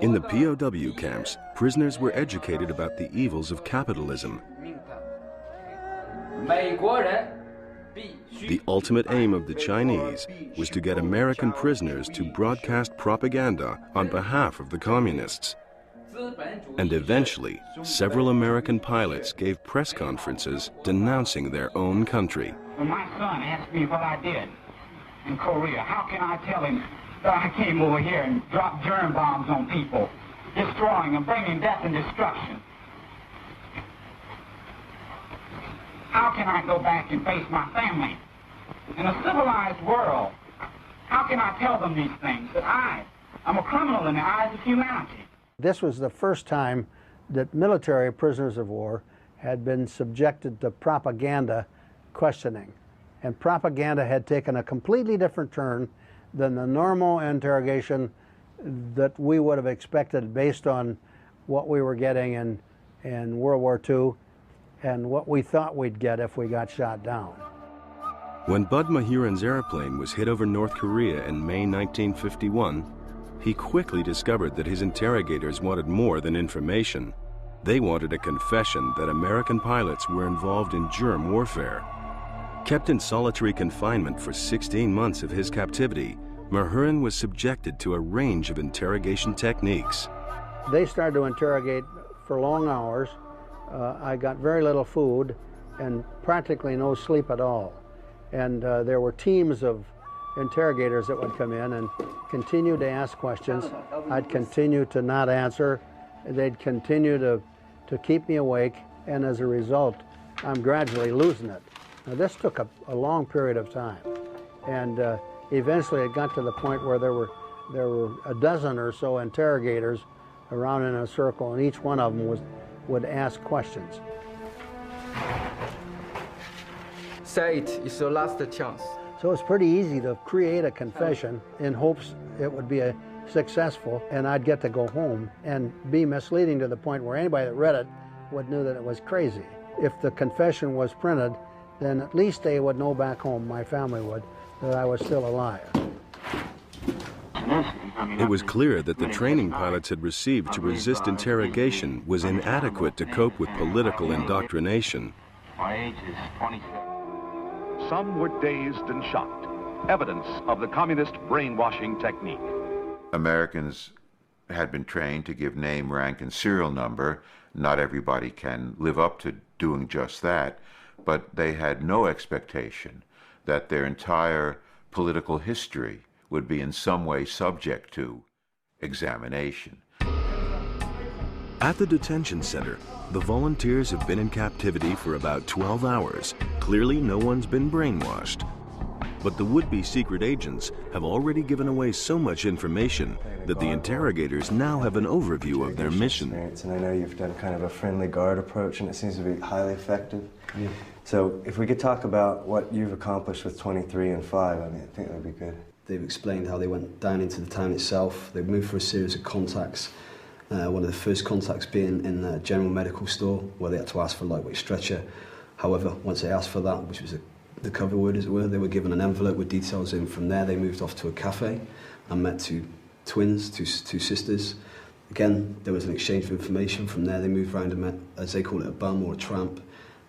In the POW camps, prisoners were educated about the evils of capitalism. The ultimate aim of the Chinese was to get American prisoners to broadcast propaganda on behalf of the communists. And eventually, several American pilots gave press conferences denouncing their own country. When my son asked me what I did in Korea, how can I tell him that I came over here and dropped germ bombs on people, destroying and bringing death and destruction? How can I go back and face my family? In a civilized world, how can I tell them these things, that I'm a criminal in the eyes of humanity? This was the first time that military prisoners of war had been subjected to propaganda questioning. And propaganda had taken a completely different turn than the normal interrogation that we would have expected based on what we were getting in World War II and what we thought we'd get if we got shot down. When Bud Mahiran's airplane was hit over North Korea in May 1951, he quickly discovered that his interrogators wanted more than information. They wanted a confession that American pilots were involved in germ warfare. Kept in solitary confinement for 16 months of his captivity, Mahiran was subjected to a range of interrogation techniques. They started to interrogate for long hours. I got very little food and practically no sleep at all. And there were teams of interrogators that would come in and continue to ask questions. I'd continue to not answer. They'd continue to keep me awake, and as a result, I'm gradually losing it. Now, this took a long period of time, and eventually it got to the point where there were a dozen or so interrogators around in a circle, and each one of them would ask questions. Say it, it's your last chance. So it's pretty easy to create a confession in hopes it would be successful, and I'd get to go home and be misleading to the point where anybody that read it would know that it was crazy. If the confession was printed, then at least they would know back home, my family would, that I was still alive. It was clear that the training pilots had received to resist interrogation was inadequate to cope with political indoctrination. My age is 27. Some were dazed and shocked. Evidence of the communist brainwashing technique. Americans had been trained to give name, rank, and serial number. Not everybody can live up to doing just that, but they had no expectation that their entire political history would be in some way subject to examination. At the detention center, the volunteers have been in captivity for about 12 hours. Clearly, no one's been brainwashed. But the would-be secret agents have already given away so much information that the interrogators now have an overview of their mission. And I know you've done kind of a friendly guard approach, and it seems to be highly effective. Yeah. So if we could talk about what you've accomplished with 23 and 5, I mean, I think that would be good. They've explained how they went down into the town itself. They moved for a series of contacts. One of the first contacts being in the general medical store, where they had to ask for a lightweight stretcher. However, once they asked for that, which was the cover word, as it were, they were given an envelope with details in. From there, they moved off to a cafe and met two twins, two sisters. Again, there was an exchange of information. From there, they moved around and met, as they call it, a bum or a tramp.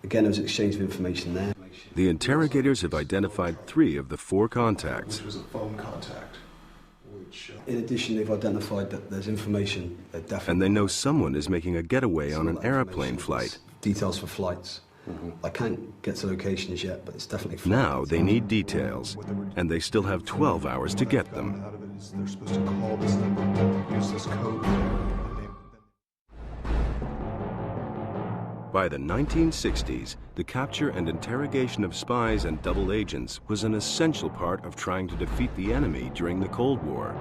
Again, there was an exchange of information there. The interrogators have identified 3 of the 4 contacts. Which was a phone contact. In addition, they've identified that there's information that definitely... And they know someone is making a getaway on an airplane flight. Details for flights. I can't get to locations yet, but it's definitely flights. Now they need details, and they still have 12 hours to get them. They're supposed to call this number, use this code. By the 1960s, the capture and interrogation of spies and double agents was an essential part of trying to defeat the enemy during the Cold War.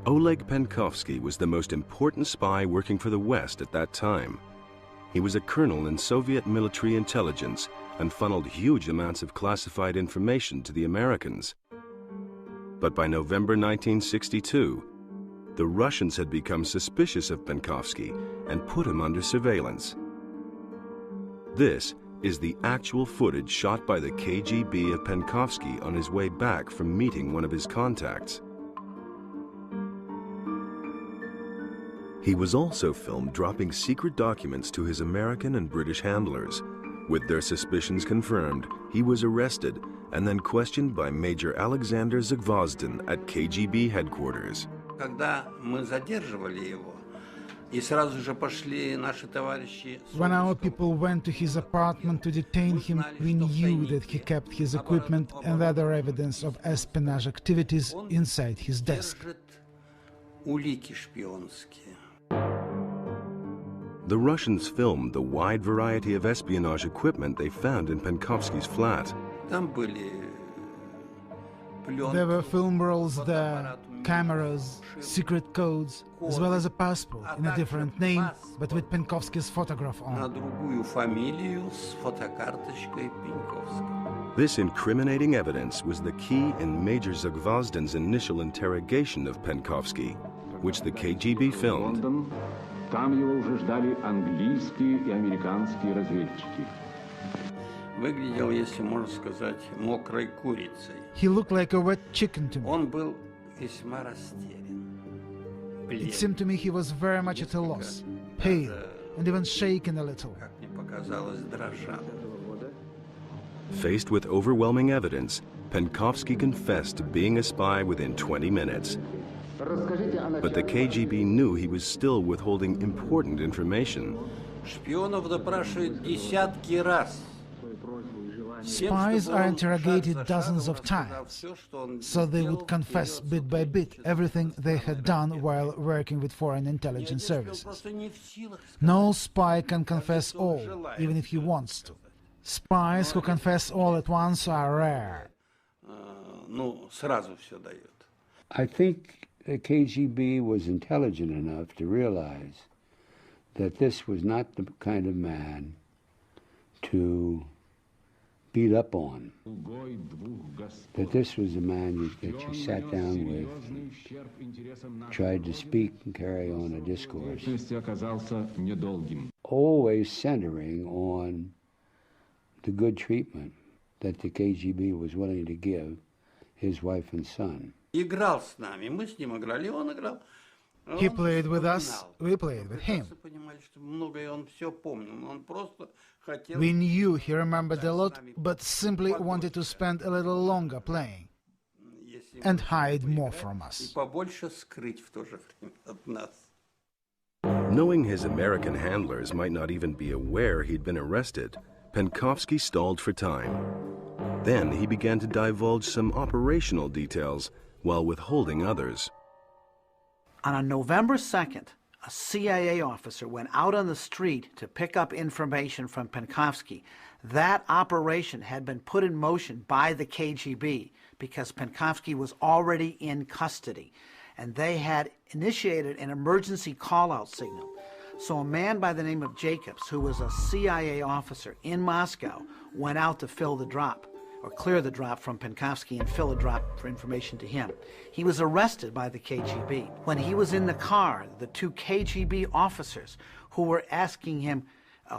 Oleg Penkovsky was the most important spy working for the West at that time. He was a colonel in Soviet military intelligence and funneled huge amounts of classified information to the Americans. But by November 1962, the Russians had become suspicious of Penkovsky and put him under surveillance. This is the actual footage shot by the KGB of Penkovsky on his way back from meeting one of his contacts. He was also filmed dropping secret documents to his American and British handlers. With their suspicions confirmed, he was arrested and then questioned by Major Alexander Zagvozdin at KGB headquarters. When our people went to his apartment to detain him, we knew that he kept his equipment and other evidence of espionage activities inside his desk. The Russians filmed the wide variety of espionage equipment they found in Penkovsky's flat. There were film rolls there, cameras, secret codes, as well as a passport in a different name, but with Penkovsky's photograph on. This incriminating evidence was the key in Major Zagvozdin's initial interrogation of Penkovsky, which the KGB filmed. Там его уже ждали английские и американские разведчики. Выглядел, если можно сказать, мокрой курицей. He looked like a wet chicken to me. Он был весьма растерян. It seemed to me he was very much at a loss, pale, and even shaken a little. Как мне показалось, дрожал. Faced with overwhelming evidence, Penkovsky confessed to being a spy within 20 minutes. But the KGB knew he was still withholding important information. Шпионов допрашивают десятки раз. Spies are interrogated dozens of times, so they would confess bit by bit everything they had done while working with foreign intelligence services. No spy can confess all, even if he wants to. Spies who confess all at once are rare. I think the KGB was intelligent enough to realize that this was not the kind of man to beat up on. That this was a man that you sat down with, tried to speak and carry on a discourse, always centering on the good treatment that the KGB was willing to give his wife and son. Играл с нами, мы с ним играли, он играл. He played with us, we played with him. We knew he remembered a lot, but simply wanted to spend a little longer playing and hide more from us. Knowing his American handlers might not even be aware he'd been arrested, Penkovsky stalled for time. Then he began to divulge some operational details while withholding others. On November 2nd, a CIA officer went out on the street to pick up information from Penkovsky. That operation had been put in motion by the KGB because Penkovsky was already in custody, and they had initiated an emergency call-out signal. So a man by the name of Jacobs, who was a CIA officer in Moscow, went out to fill the drop, or clear the drop from Penkovsky and fill a drop for information to him. He was arrested by the KGB. When he was in the car, the two KGB officers who were asking him,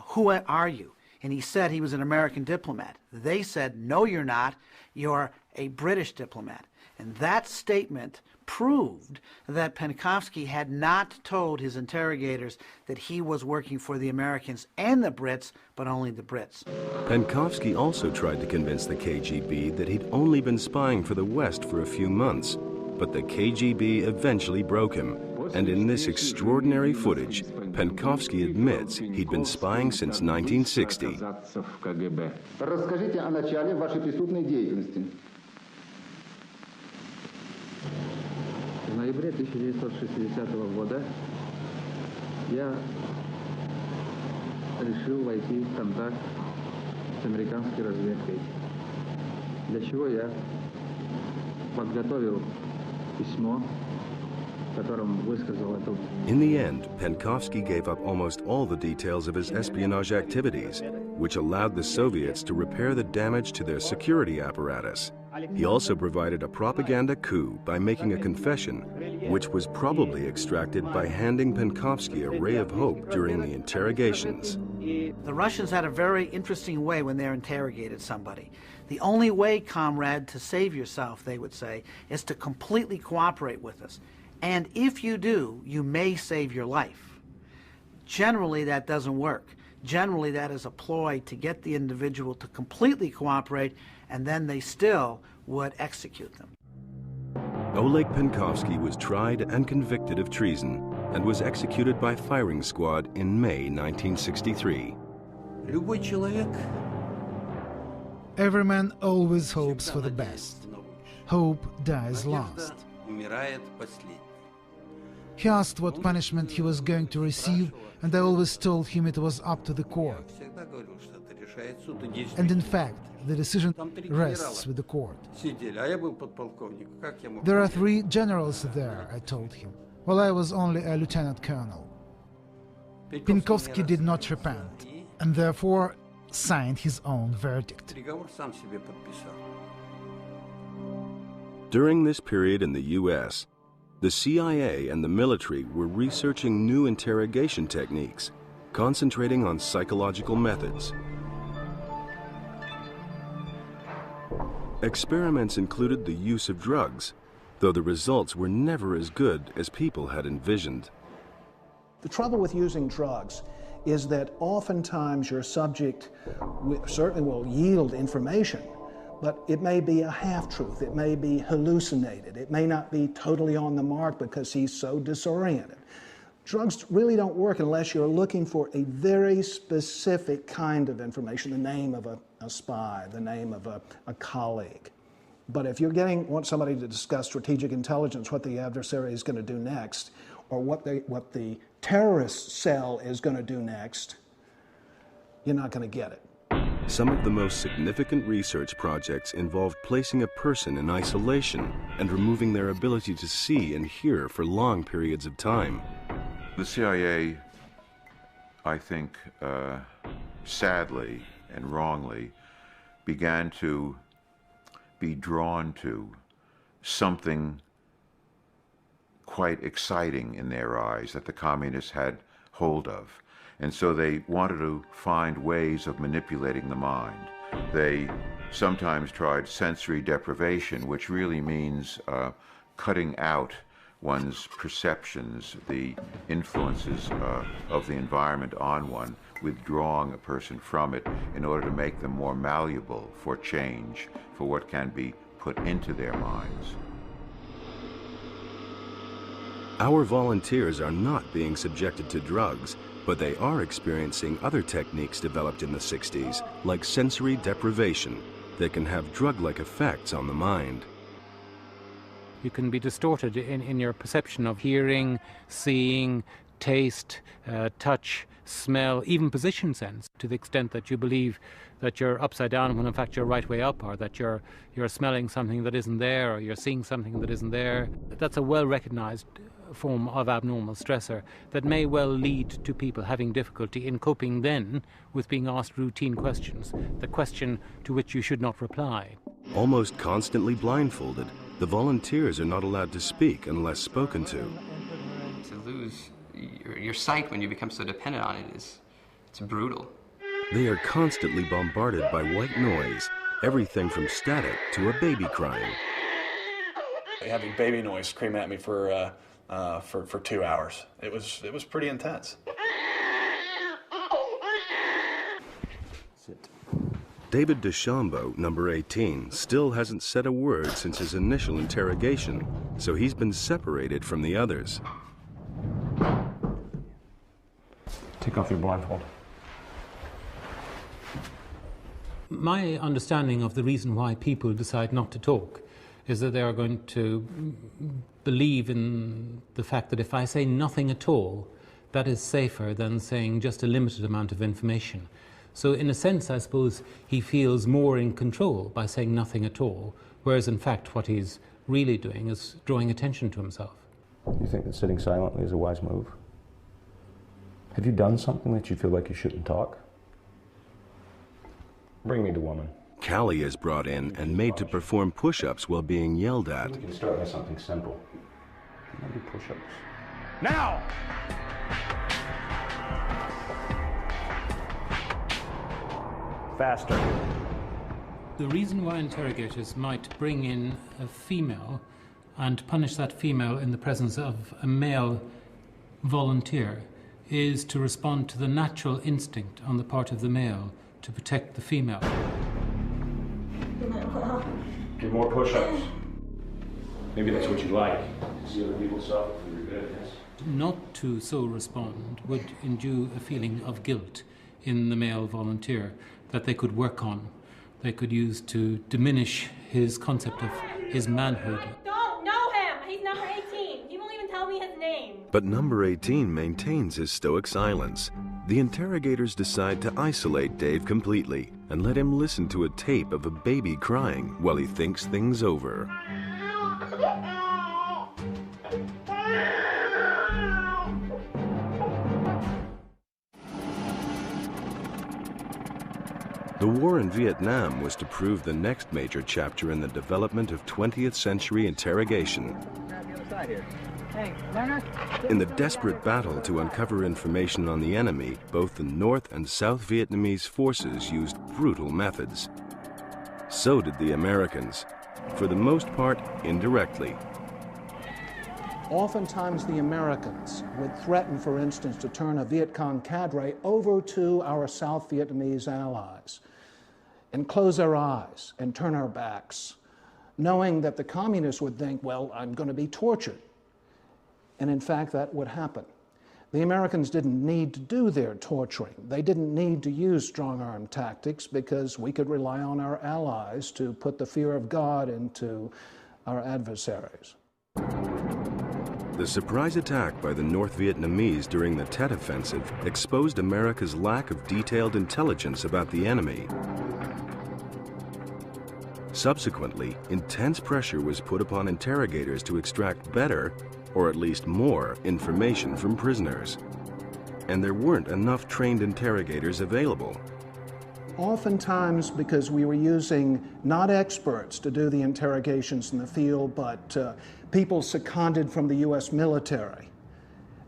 who are you? And he said he was an American diplomat. They said, no, you're not. You're a British diplomat. And that statement proved that Penkovsky had not told his interrogators that he was working for the Americans and the Brits, but only the Brits. Penkovsky also tried to convince the KGB that he'd only been spying for the West for a few months, but the KGB eventually broke him. And in this extraordinary footage, Penkovsky admits he'd been spying since 1960. В ноябре 1960 года я решил войти в контакт с американской разведкой, для чего я подготовил письмо, в котором высказал эту. In the end, Penkovsky gave up almost all the details of his espionage activities, which allowed the Soviets to repair the damage to their security apparatus. He also provided a propaganda coup by making a confession, which was probably extracted by handing Penkovsky a ray of hope during the interrogations. The Russians had a very interesting way when they interrogated somebody. The only way, comrade, to save yourself, they would say, is to completely cooperate with us. And if you do, you may save your life. Generally, that doesn't work. Generally, that is a ploy to get the individual to completely cooperate, and then they still would execute them. Oleg Penkovsky was tried and convicted of treason and was executed by firing squad in May 1963. Every man always hopes for the best. Hope dies last. He asked what punishment he was going to receive, and I always told him it was up to the court. And in fact, the decision rests with the court. There are 3 generals there, I told him, while I was only a lieutenant colonel. Penkovsky did not repent, and therefore signed his own verdict. During this period in the U.S., the CIA and the military were researching new interrogation techniques, concentrating on psychological methods. Experiments included the use of drugs, though the results were never as good as people had envisioned. The trouble with using drugs is that oftentimes your subject certainly will yield information, but it may be a half-truth, it may be hallucinated, it may not be totally on the mark because he's so disoriented. Drugs really don't work unless you're looking for a very specific kind of information, the name of a spy, the name of a colleague. But if you want somebody to discuss strategic intelligence, what the adversary is going to do next, or what the terrorist cell is going to do next, you're not going to get it. Some of the most significant research projects involved placing a person in isolation and removing their ability to see and hear for long periods of time. The CIA, I think, sadly and wrongly, began to be drawn to something quite exciting in their eyes that the communists had hold of. And so they wanted to find ways of manipulating the mind. They sometimes tried sensory deprivation, which really means cutting out one's perceptions, the influences of the environment on one, withdrawing a person from it in order to make them more malleable for change, for what can be put into their minds. Our volunteers are not being subjected to drugs, but they are experiencing other techniques developed in the 60s, like sensory deprivation, that can have drug-like effects on the mind. You can be distorted in your perception of hearing, seeing, taste, touch, smell, even position sense, to the extent that you believe that you're upside down when in fact you're right way up, or that you're smelling something that isn't there, or you're seeing something that isn't there. That's a well-recognized form of abnormal stressor that may well lead to people having difficulty in coping then with being asked routine questions, the question to which you should not reply. Almost constantly blindfolded, the volunteers are not allowed to speak unless spoken to. To lose your sight when you become so dependent on it it's brutal. They are constantly bombarded by white noise, everything from static to a baby crying. Having baby noise scream at me for 2 hours. It was pretty intense. David DeChambeau, number 18, still hasn't said a word since his initial interrogation, so he's been separated from the others. Take off your blindfold. My understanding of the reason why people decide not to talk is that they are going to believe in the fact that if I say nothing at all, that is safer than saying just a limited amount of information. So in a sense, I suppose, he feels more in control by saying nothing at all, whereas in fact what he's really doing is drawing attention to himself. Do you think that sitting silently is a wise move? Have you done something that you feel like you shouldn't talk? Bring me the woman. Callie is brought in and made to perform push-ups while being yelled at. We can start with something simple. Maybe push-ups. Now! Faster. The reason why interrogators might bring in a female and punish that female in the presence of a male volunteer is to respond to the natural instinct on the part of the male to protect the female. Get more push-ups. Maybe that's what you like. See other people suffer for your good, yes? Not to so respond would indue a feeling of guilt in the male volunteer that they could work on, they could use to diminish his concept of his manhood. Don't know him! He's number 18. He won't even tell me his name. But number 18 maintains his stoic silence. The interrogators decide to isolate Dave completely and let him listen to a tape of a baby crying while he thinks things over. The war in Vietnam was to prove the next major chapter in the development of 20th century interrogation. In the desperate battle to uncover information on the enemy, both the North and South Vietnamese forces used brutal methods. So did the Americans, for the most part indirectly. Oftentimes the Americans would threaten, for instance, to turn a Viet Cong cadre over to our South Vietnamese allies and close our eyes and turn our backs, knowing that the communists would think, well, I'm going to be tortured. And in fact, that would happen. The Americans didn't need to do their torturing. They didn't need to use strong-arm tactics because we could rely on our allies to put the fear of God into our adversaries. The surprise attack by the North Vietnamese during the Tet Offensive exposed America's lack of detailed intelligence about the enemy. Subsequently, intense pressure was put upon interrogators to extract better, or at least more, information from prisoners. And there weren't enough trained interrogators available. Oftentimes, because we were using not experts to do the interrogations in the field, but people seconded from the U.S. military,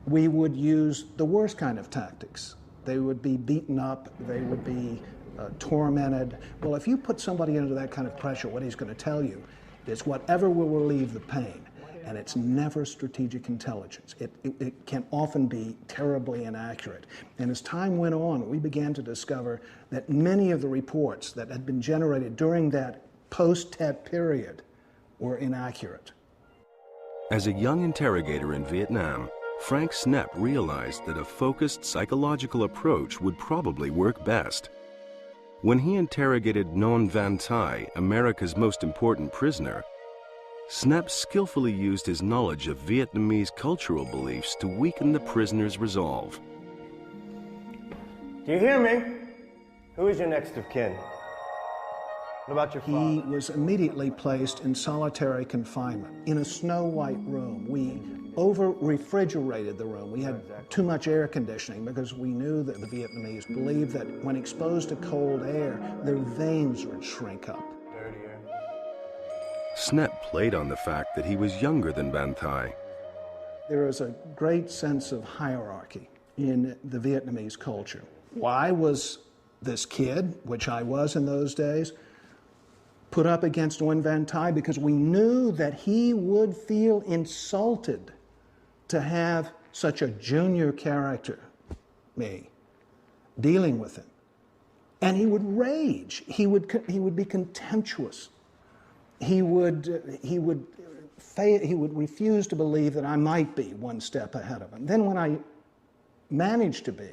we would use the worst kind of tactics. They would be beaten up, they would be tormented. Well, if you put somebody under that kind of pressure, what he's going to tell you is whatever will relieve the pain. And it's never strategic intelligence. It can often be terribly inaccurate. And as time went on, we began to discover that many of the reports that had been generated during that post-Tet period were inaccurate. As a young interrogator in Vietnam, Frank Snepp realized that a focused psychological approach would probably work best. When he interrogated Nguyen Van Thai, America's most important prisoner, Snepp skillfully used his knowledge of Vietnamese cultural beliefs to weaken the prisoner's resolve. Do you hear me? Who is your next of kin? What about your father? He was immediately placed in solitary confinement in a snow-white room. We over-refrigerated the room. We had too much air conditioning because we knew that the Vietnamese believed that when exposed to cold air, their veins would shrink up. Snepp played on the fact that he was younger than Van Thai. There is a great sense of hierarchy in the Vietnamese culture. Why was this kid, which I was in those days, put up against Nguyen Van Thai? Because we knew that he would feel insulted to have such a junior character, me, dealing with him. And he would rage. He would be contemptuous. He would refuse to believe that I might be one step ahead of him. Then when I managed to be,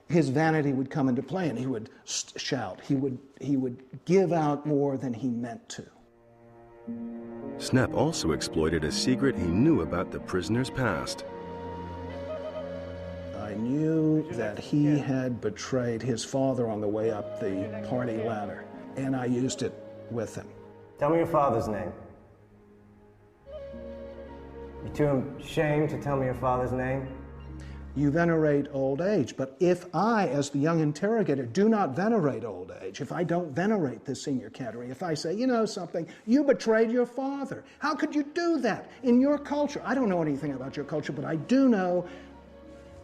his vanity would come into play and he would shout. He would give out more than he meant to. Snepp also exploited a secret he knew about the prisoner's past. I knew that he had betrayed his father on the way up the party ladder, and I used it with him. Tell me your father's name. You too ashamed to tell me your father's name? You venerate old age, but if I, as the young interrogator, do not venerate old age, if I don't venerate the senior cadre, if I say, you know something, you betrayed your father. How could you do that in your culture? I don't know anything about your culture, but I do know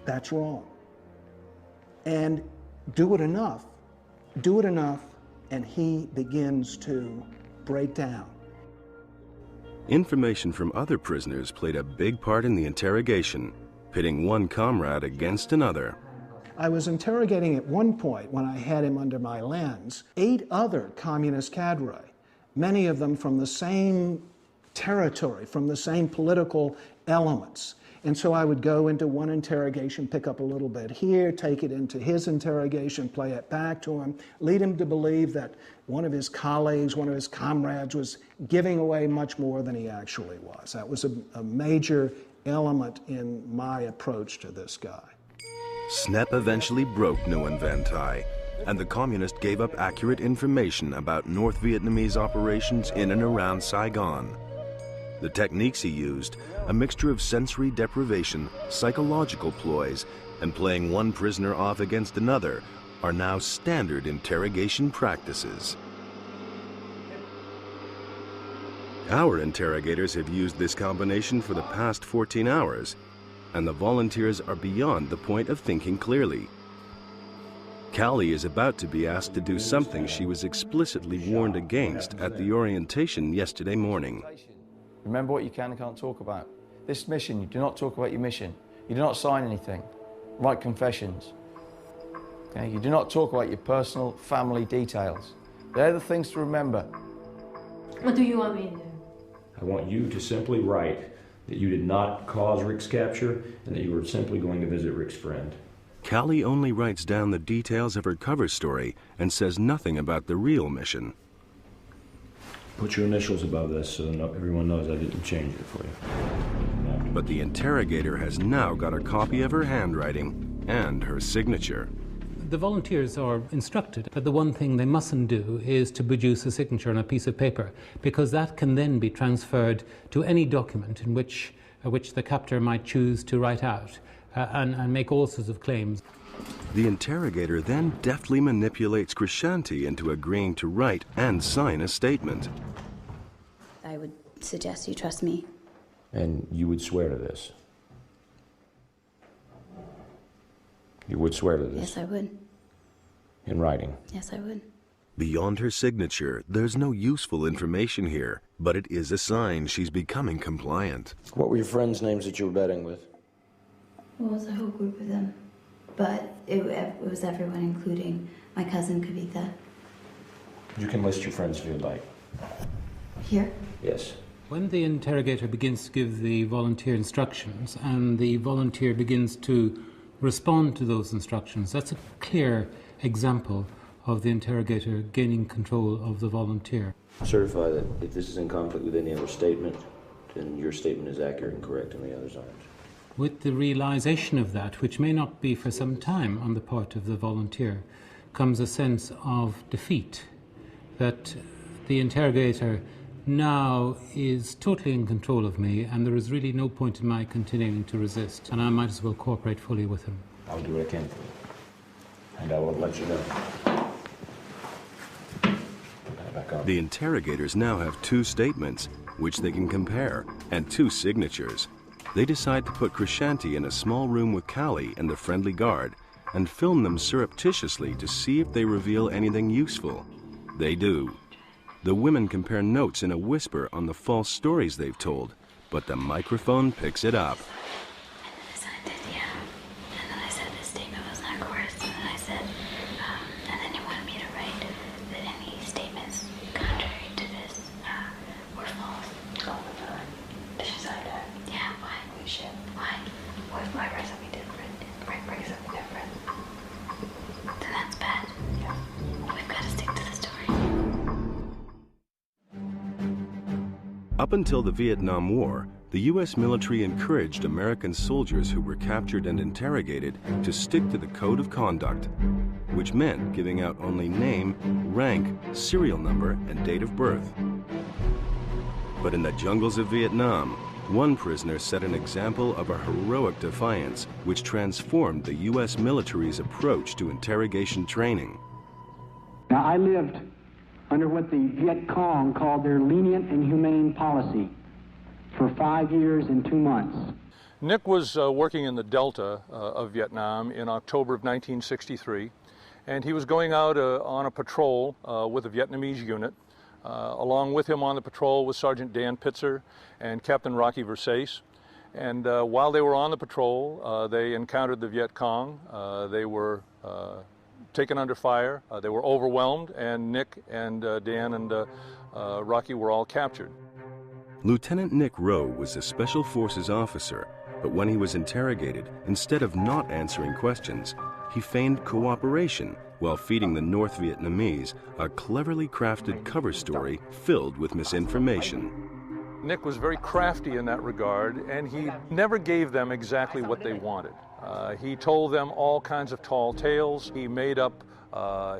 that's wrong. And do it enough, and he begins to break down. Information from other prisoners played a big part in the interrogation, pitting one comrade against another. I was interrogating at one point, when I had him under my lens, 8 other communist cadre, many of them from the same territory, from the same political elements. And so I would go into one interrogation, pick up a little bit here, take it into his interrogation, play it back to him, lead him to believe that one of his colleagues, one of his comrades was giving away much more than he actually was. That was a major element in my approach to this guy. Snepp eventually broke Nguyen Van Thai, and the communist gave up accurate information about North Vietnamese operations in and around Saigon. The techniques he used, a mixture of sensory deprivation, psychological ploys, and playing one prisoner off against another, are now standard interrogation practices. Our interrogators have used this combination for the past 14 hours, and the volunteers are beyond the point of thinking clearly. Callie is about to be asked to do something she was explicitly warned against at the orientation yesterday morning. Remember what you can and can't talk about. This mission, you do not talk about your mission. You do not sign anything. Write confessions. Okay? You do not talk about your personal family details. They're the things to remember. What do you want me to do? I want you to simply write that you did not cause Rick's capture and that you were simply going to visit Rick's friend. Callie only writes down the details of her cover story and says nothing about the real mission. Put your initials above this so everyone knows I didn't change it for you. But the interrogator has now got a copy of her handwriting and her signature. The volunteers are instructed that the one thing they mustn't do is to produce a signature on a piece of paper, because that can then be transferred to any document in which the captor might choose to write out. and make all sorts of claims. The interrogator then deftly manipulates Crescenti into agreeing to write and sign a statement. I would suggest you trust me. And you would swear to this? You would swear to this? Yes, I would. In writing? Yes, I would. Beyond her signature, there's no useful information here, but it is a sign she's becoming compliant. What were your friends' names that you were betting with? Well, it was a whole group of them, but it was everyone, including my cousin Kavitha. You can list your friends if you'd like. Here? Yes. When the interrogator begins to give the volunteer instructions and the volunteer begins to respond to those instructions, that's a clear example of the interrogator gaining control of the volunteer. Certify that if this is in conflict with any other statement, then your statement is accurate and correct and the others aren't. With the realization of that, which may not be for some time on the part of the volunteer, comes a sense of defeat, that the interrogator now is totally in control of me and there is really no point in my continuing to resist, and I might as well cooperate fully with him. I'll do what I can for you, and I will let you know. The interrogators now have 2 statements, which they can compare, and 2 signatures. They decide to put Crescenti in a small room with Callie and the friendly guard and film them surreptitiously to see if they reveal anything useful. They do. The women compare notes in a whisper on the false stories they've told, but the microphone picks it up. I signed it, yeah. And then I said this statement was not coerced. And then I said, and then they wanted me to write that any statements contrary to this were false. Oh my God. Did you sign that? Yeah, why? Holy shit. Why? Why write something different? Write something different. Then that's bad. Yeah. We've got to stick to the story. Up until the Vietnam War, the U.S. military encouraged American soldiers who were captured and interrogated to stick to the code of conduct, which meant giving out only name, rank, serial number, and date of birth. But in the jungles of Vietnam, one prisoner set an example of a heroic defiance which transformed the U.S. military's approach to interrogation training. Now, I lived under what the Viet Cong called their lenient and humane policy for 5 years and 2 months. Nick was working in the Delta of Vietnam in October of 1963, and he was going out on a patrol with a Vietnamese unit. Along with him on the patrol was Sergeant Dan Pitzer and Captain Rocky Versace. And while they were on the patrol, they encountered the Viet Cong. They were taken under fire. They were overwhelmed, and Nick and Dan and Rocky were all captured. Lieutenant Nick Rowe was a Special Forces officer, but when he was interrogated, instead of not answering questions, he feigned cooperation while feeding the North Vietnamese a cleverly crafted cover story filled with misinformation. Nick was very crafty in that regard, and he never gave them exactly what they wanted. He told them all kinds of tall tales. He made up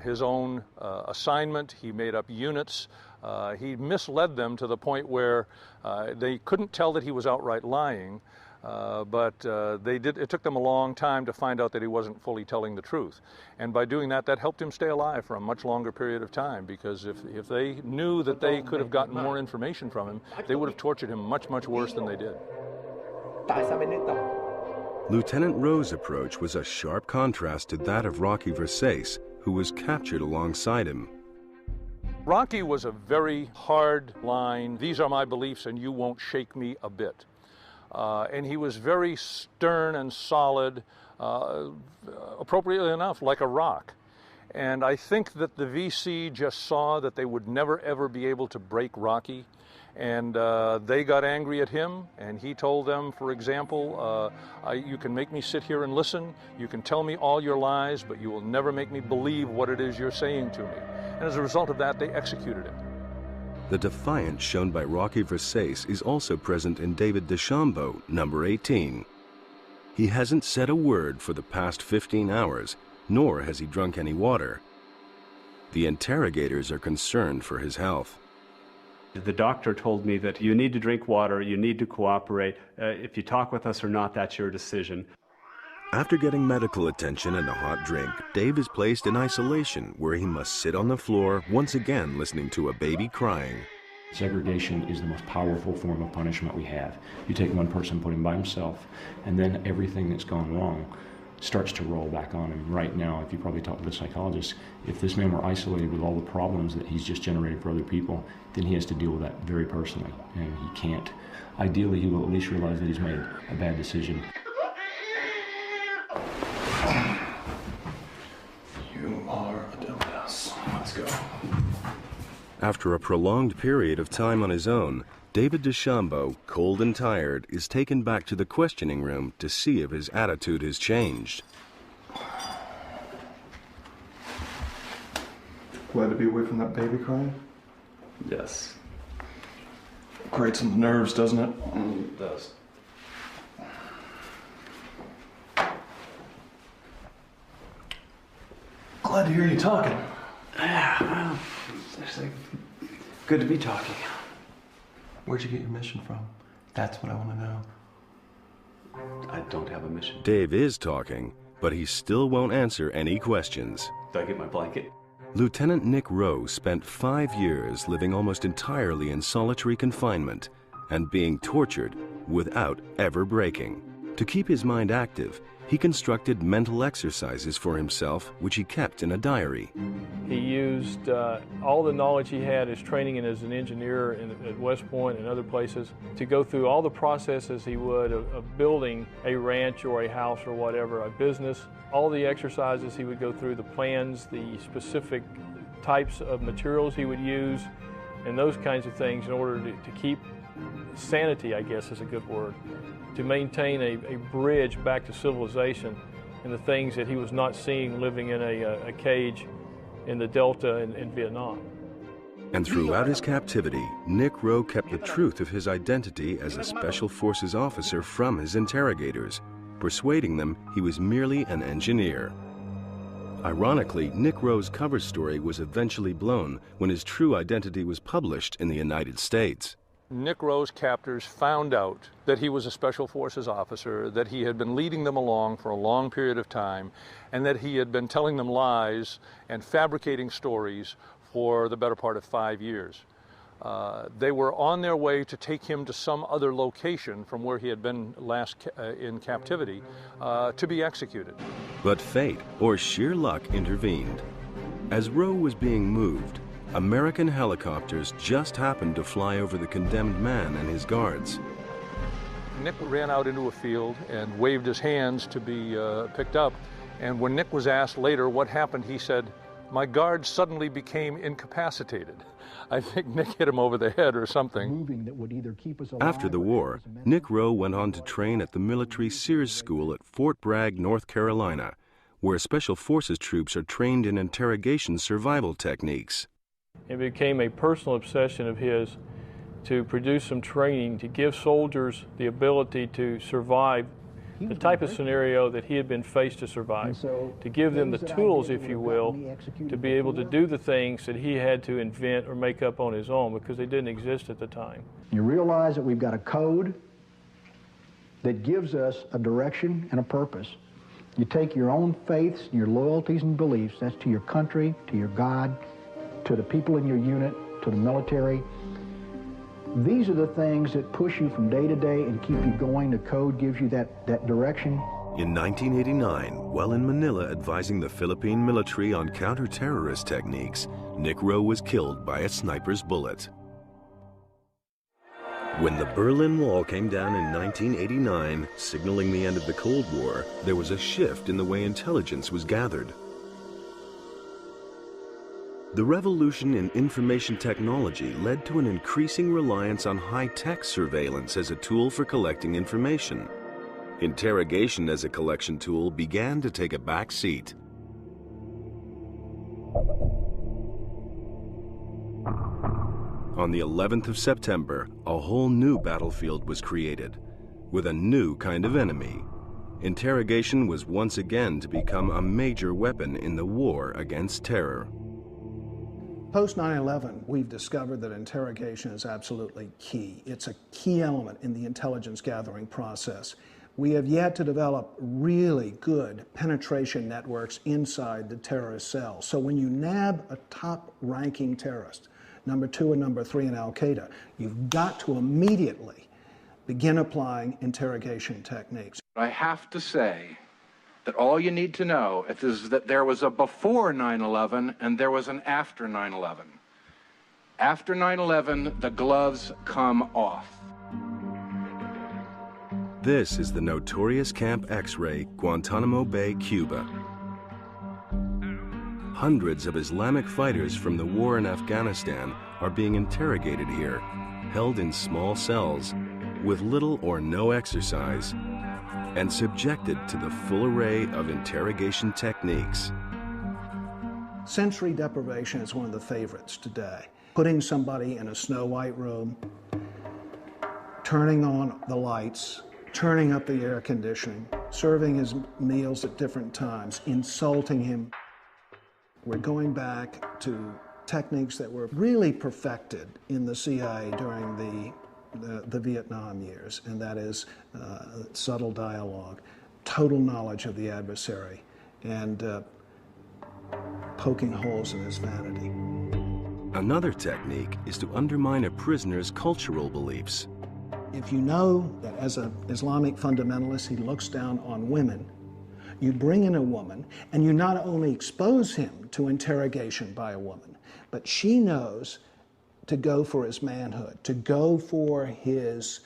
his own assignment. He made up units. He misled them to the point where they couldn't tell that he was outright lying, but it took them a long time to find out that he wasn't fully telling the truth. And by doing that, that helped him stay alive for a much longer period of time, because if they knew that they could have gotten more information from him, they would have tortured him much, much worse than they did. Lieutenant Rowe's approach was a sharp contrast to that of Rocky Versace, who was captured alongside him. Rocky was a very hard line, these are my beliefs and you won't shake me a bit. And he was very stern and solid, appropriately enough, like a rock. And I think that the VC just saw that they would never ever be able to break Rocky. And they got angry at him, and he told them, for example, you can make me sit here and listen, you can tell me all your lies, but you will never make me believe what it is you're saying to me. And as a result of that, they executed him. The defiance shown by Rocky Versace is also present in David DeChambeau, number 18. He hasn't said a word for the past 15 hours, nor has he drunk any water. The interrogators are concerned for his health. The doctor told me that you need to drink water, you need to cooperate. If you talk with us or not, that's your decision. After getting medical attention and a hot drink, Dave is placed in isolation where he must sit on the floor, once again listening to a baby crying. Segregation is the most powerful form of punishment we have. You take one person, put him by himself, and then everything that's gone wrong starts to roll back on him. Right now, if you probably talk to the psychologist, if this man were isolated with all the problems that he's just generated for other people, then he has to deal with that very personally, and he can't. Ideally, he will at least realize that he's made a bad decision. You are a dumbass. Let's go. After a prolonged period of time on his own, David DeChambeau, cold and tired, is taken back to the questioning room to see if his attitude has changed. Glad to be away from that baby crying? Yes. Grates on the nerves, doesn't it? It does. Glad to hear you talking. Yeah, well, it's actually good to be talking. Where'd you get your mission from? That's what I want to know. I don't have a mission. Dave is talking, but he still won't answer any questions. Do I get my blanket? Lieutenant Nick Rowe spent 5 years living almost entirely in solitary confinement and being tortured without ever breaking. To keep his mind active, he constructed mental exercises for himself, which he kept in a diary. He used all the knowledge he had, his training as an engineer at West Point and other places, to go through all the processes he would of building a ranch or a house or whatever, a business. All the exercises he would go through, the plans, the specific types of materials he would use, and those kinds of things in order to keep sanity, I guess is a good word, to maintain a bridge back to civilization and the things that he was not seeing living in a cage in the Delta in Vietnam. And throughout his captivity, Nick Rowe kept the truth of his identity as a Special Forces officer from his interrogators, persuading them he was merely an engineer. Ironically, Nick Rowe's cover story was eventually blown when his true identity was published in the United States. Nick Rowe's captors found out that he was a Special Forces officer, that he had been leading them along for a long period of time, and that he had been telling them lies and fabricating stories for the better part of 5 years. They were on their way to take him to some other location from where he had been last in captivity to be executed. But fate, or sheer luck, intervened. As Rowe was being moved, American helicopters just happened to fly over the condemned man and his guards. Nick ran out into a field and waved his hands to be picked up. And when Nick was asked later what happened, he said, "My guards suddenly became incapacitated." I think Nick hit him over the head or something. After the war, Nick Rowe went on to train at the military Sears School at Fort Bragg, North Carolina, where Special Forces troops are trained in interrogation survival techniques. It became a personal obsession of his to produce some training to give soldiers the ability to survive the type of scenario that he had been faced to survive, to give them the tools, if you will, to be able to do the things that he had to invent or make up on his own because they didn't exist at the time. You realize that we've got a code that gives us a direction and a purpose. You take your own faiths, your loyalties and beliefs, that's to your country, to your God, to the people in your unit, to the military. These are the things that push you from day to day and keep you going. The code gives you that direction. In 1989, while in Manila advising the Philippine military on counter-terrorist techniques, Nick Rowe was killed by a sniper's bullet. When the Berlin Wall came down in 1989, signaling the end of the Cold War, there was a shift in the way intelligence was gathered. The revolution in information technology led to an increasing reliance on high-tech surveillance as a tool for collecting information. Interrogation as a collection tool began to take a back seat. On the 11th of September, a whole new battlefield was created, with a new kind of enemy. Interrogation was once again to become a major weapon in the war against terror. Post 9/11, we've discovered that interrogation is absolutely key. It's a key element in the intelligence gathering process. We have yet to develop really good penetration networks inside the terrorist cells. So when you nab a top-ranking terrorist, number 2 and number 3 in Al-Qaeda, you've got to immediately begin applying interrogation techniques. I have to say that all you need to know is that there was a before 9/11 and there was an after 9/11. After 9/11, the gloves come off. This is the notorious Camp X-Ray, Guantanamo Bay, Cuba. Hundreds of Islamic fighters from the war in Afghanistan are being interrogated here, held in small cells, with little or no exercise, and subjected to the full array of interrogation techniques. Sensory deprivation is one of the favorites today. Putting somebody in a snow-white room, turning on the lights, turning up the air conditioning, serving his meals at different times, insulting him. We're going back to techniques that were really perfected in the CIA during the Vietnam years, and that is subtle dialogue, total knowledge of the adversary, and poking holes in his vanity. Another technique is to undermine a prisoner's cultural beliefs. If you know that as an Islamic fundamentalist he looks down on women, you bring in a woman and you not only expose him to interrogation by a woman, but she knows to go for his manhood, to go for his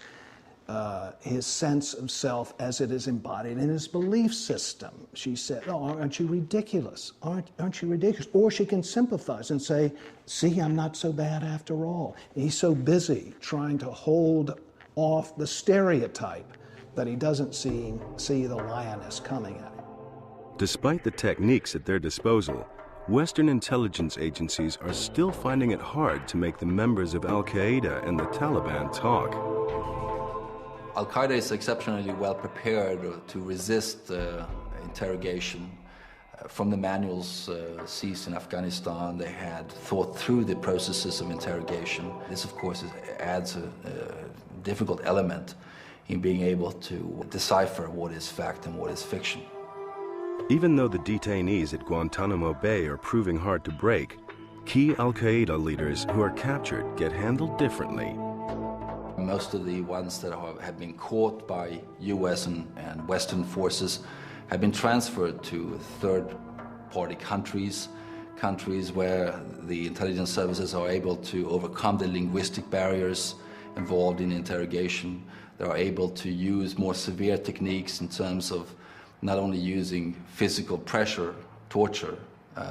sense of self as it is embodied in his belief system. She said, "Oh, aren't you ridiculous? Aren't you ridiculous?" Or she can sympathize and say, "See, I'm not so bad after all." He's so busy trying to hold off the stereotype that he doesn't see the lioness coming at him. Despite the techniques at their disposal, Western intelligence agencies are still finding it hard to make the members of Al-Qaeda and the Taliban talk. Al-Qaeda is exceptionally well prepared to resist interrogation. From the manuals seized in Afghanistan, they had thought through the processes of interrogation. This, of course, adds a difficult element in being able to decipher what is fact and what is fiction. Even though the detainees at Guantanamo Bay are proving hard to break, key Al-Qaeda leaders who are captured get handled differently. Most of the ones that have been caught by US and Western forces have been transferred to third-party countries where the intelligence services are able to overcome the linguistic barriers involved in interrogation. They are able to use more severe techniques in terms of not only using physical pressure, torture,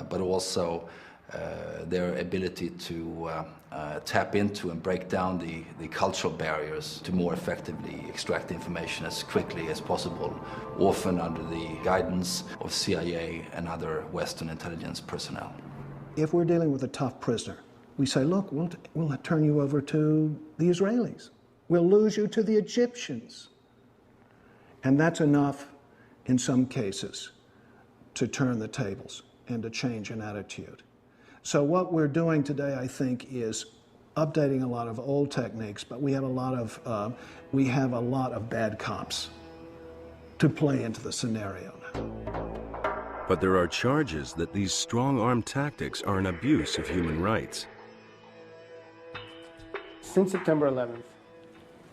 but also their ability to tap into and break down the cultural barriers to more effectively extract information as quickly as possible, often under the guidance of CIA and other Western intelligence personnel. If we're dealing with a tough prisoner, we say, look, we'll turn you over to the Israelis. We'll lose you to the Egyptians. And that's enough, in some cases, to turn the tables and to change an attitude. So what we're doing today, I think, is updating a lot of old techniques, but we have a lot of bad cops to play into the scenario now. But there are charges that these strong-arm tactics are an abuse of human rights. Since September 11th,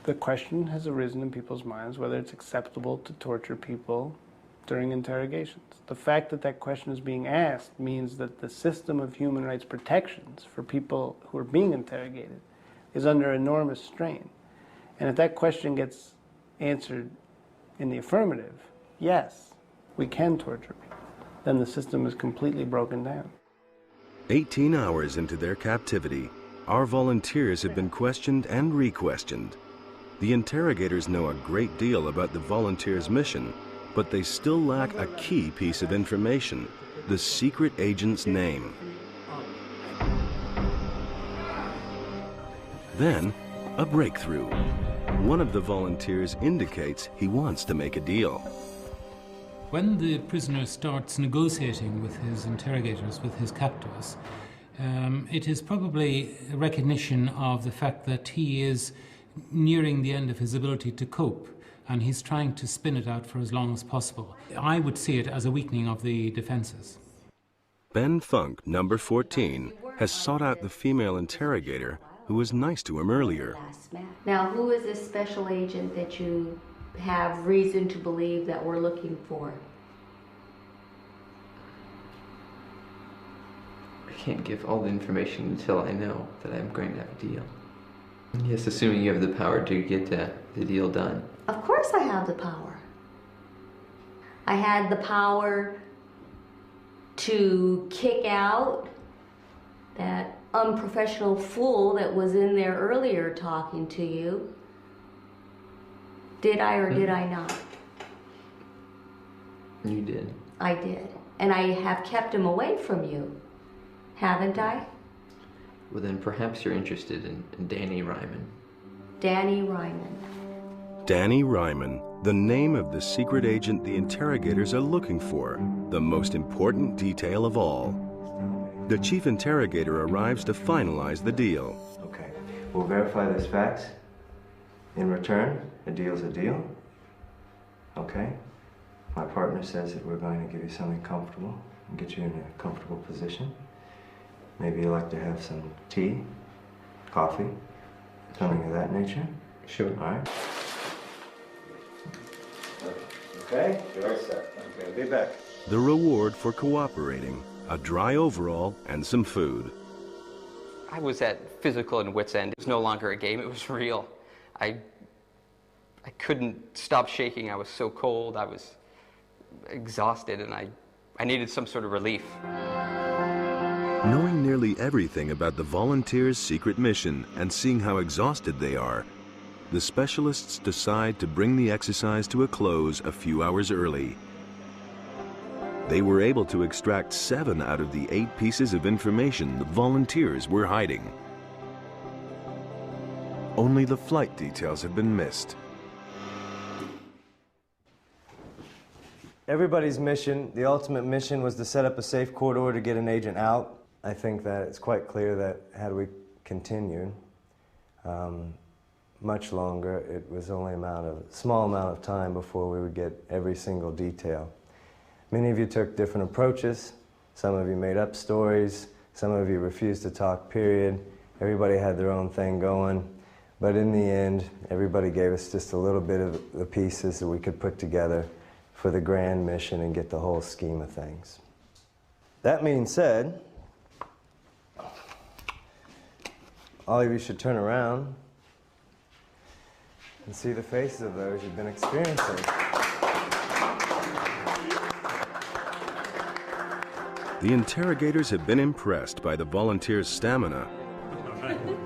the question has arisen in people's minds whether it's acceptable to torture people during interrogations. The fact that that question is being asked means that the system of human rights protections for people who are being interrogated is under enormous strain. And if that question gets answered in the affirmative, yes, we can torture people, then the system is completely broken down. 18 hours into their captivity, our volunteers have been questioned and re-questioned. The interrogators know a great deal about the volunteers' mission, but they still lack a key piece of information, the secret agent's name. Then, a breakthrough. One of the volunteers indicates he wants to make a deal. When the prisoner starts negotiating with his interrogators, with his captors, it is probably a recognition of the fact that he is nearing the end of his ability to cope. and he's trying to spin it out for as long as possible. I would see it as a weakening of the defenses. Ben Funk, number 14, has sought out the female interrogator who was nice to him earlier. Now, who is this special agent that you have reason to believe that we're looking for? I can't give all the information until I know that I'm going to have a deal. Yes, assuming you have the power to get the deal done. Of course I have the power. I had the power to kick out that unprofessional fool that was in there earlier talking to you. Did I or did I not? You did. I did. And I have kept him away from you, haven't I? Well, then perhaps you're interested in Danny Ryman. Danny Ryman. Danny Ryman, the name of the secret agent the interrogators are looking for, the most important detail of all. The chief interrogator arrives to finalize the deal. Okay, we'll verify those facts. In return, a deal's a deal. Okay? My partner says that we're going to give you something comfortable and get you in a comfortable position. Maybe you'd like to have some tea, coffee, something of that nature. Sure. All right. Okay, you're all set. Okay, I'll be back. The reward for cooperating, a dry overall and some food. I was at physical and wit's end. It was no longer a game, it was real. I couldn't stop shaking. I was so cold, I was exhausted, and I needed some sort of relief. Knowing nearly everything about the volunteers' secret mission and seeing how exhausted they are, the specialists decide to bring the exercise to a close a few hours early. They were able to extract 7 out of the 8 pieces of information the volunteers were hiding. Only the flight details have been missed. Everybody's mission, the ultimate mission, was to set up a safe corridor to get an agent out. I think that it's quite clear that had we continued much longer, it was only a small amount of time before we would get every single detail. Many of you took different approaches. Some of you made up stories. Some of you refused to talk, period. Everybody had their own thing going. But in the end, everybody gave us just a little bit of the pieces that we could put together for the grand mission and get the whole scheme of things. That being said, all of you should turn around and see the faces of those you've been experiencing. The interrogators have been impressed by the volunteers' stamina,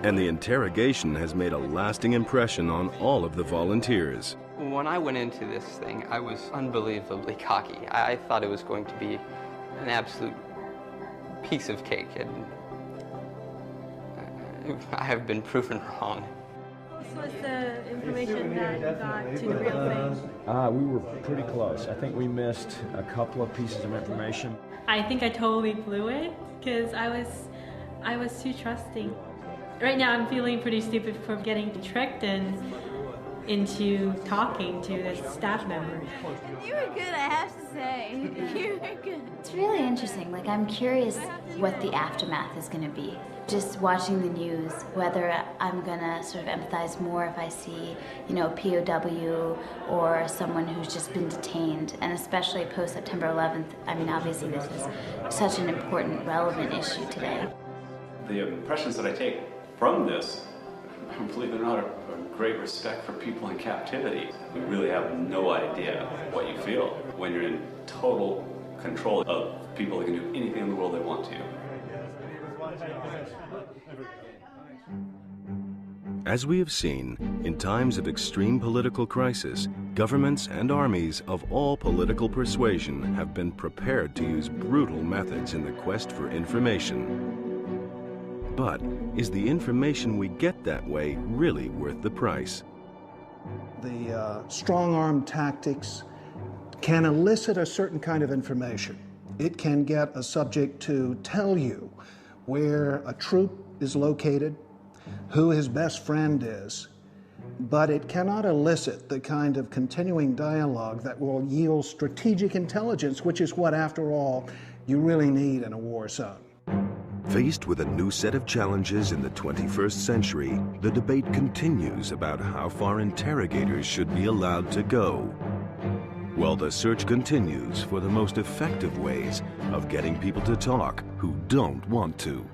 and the interrogation has made a lasting impression on all of the volunteers. When I went into this thing, I was unbelievably cocky. I thought it was going to be an absolute piece of cake, and I have been proven wrong. This was the information that got to the real thing. We were pretty close. I think we missed a couple of pieces of information. I think I totally blew it because I was too trusting. Right now I'm feeling pretty stupid for getting tricked into talking to this staff member. You were good, I have to say. You were good. It's really interesting. Like, I'm curious what the aftermath is going to be. Just watching the news, whether I'm going to sort of empathize more if I see, you know, a POW or someone who's just been detained, and especially post-September 11th. I mean, obviously this is such an important, relevant issue today. The impressions that I take from this, believe it or not, are great respect for people in captivity. You really have no idea what you feel when you're in total control of people that can do anything in the world they want to. As we have seen, in times of extreme political crisis, governments and armies of all political persuasion have been prepared to use brutal methods in the quest for information. But is the information we get that way really worth the price? The strong-arm tactics can elicit a certain kind of information. It can get a subject to tell you where a troop is located, who his best friend is, but it cannot elicit the kind of continuing dialogue that will yield strategic intelligence, which is what, after all, you really need in a war zone. Faced with a new set of challenges in the 21st century, the debate continues about how far interrogators should be allowed to go, while the search continues for the most effective ways of getting people to talk who don't want to.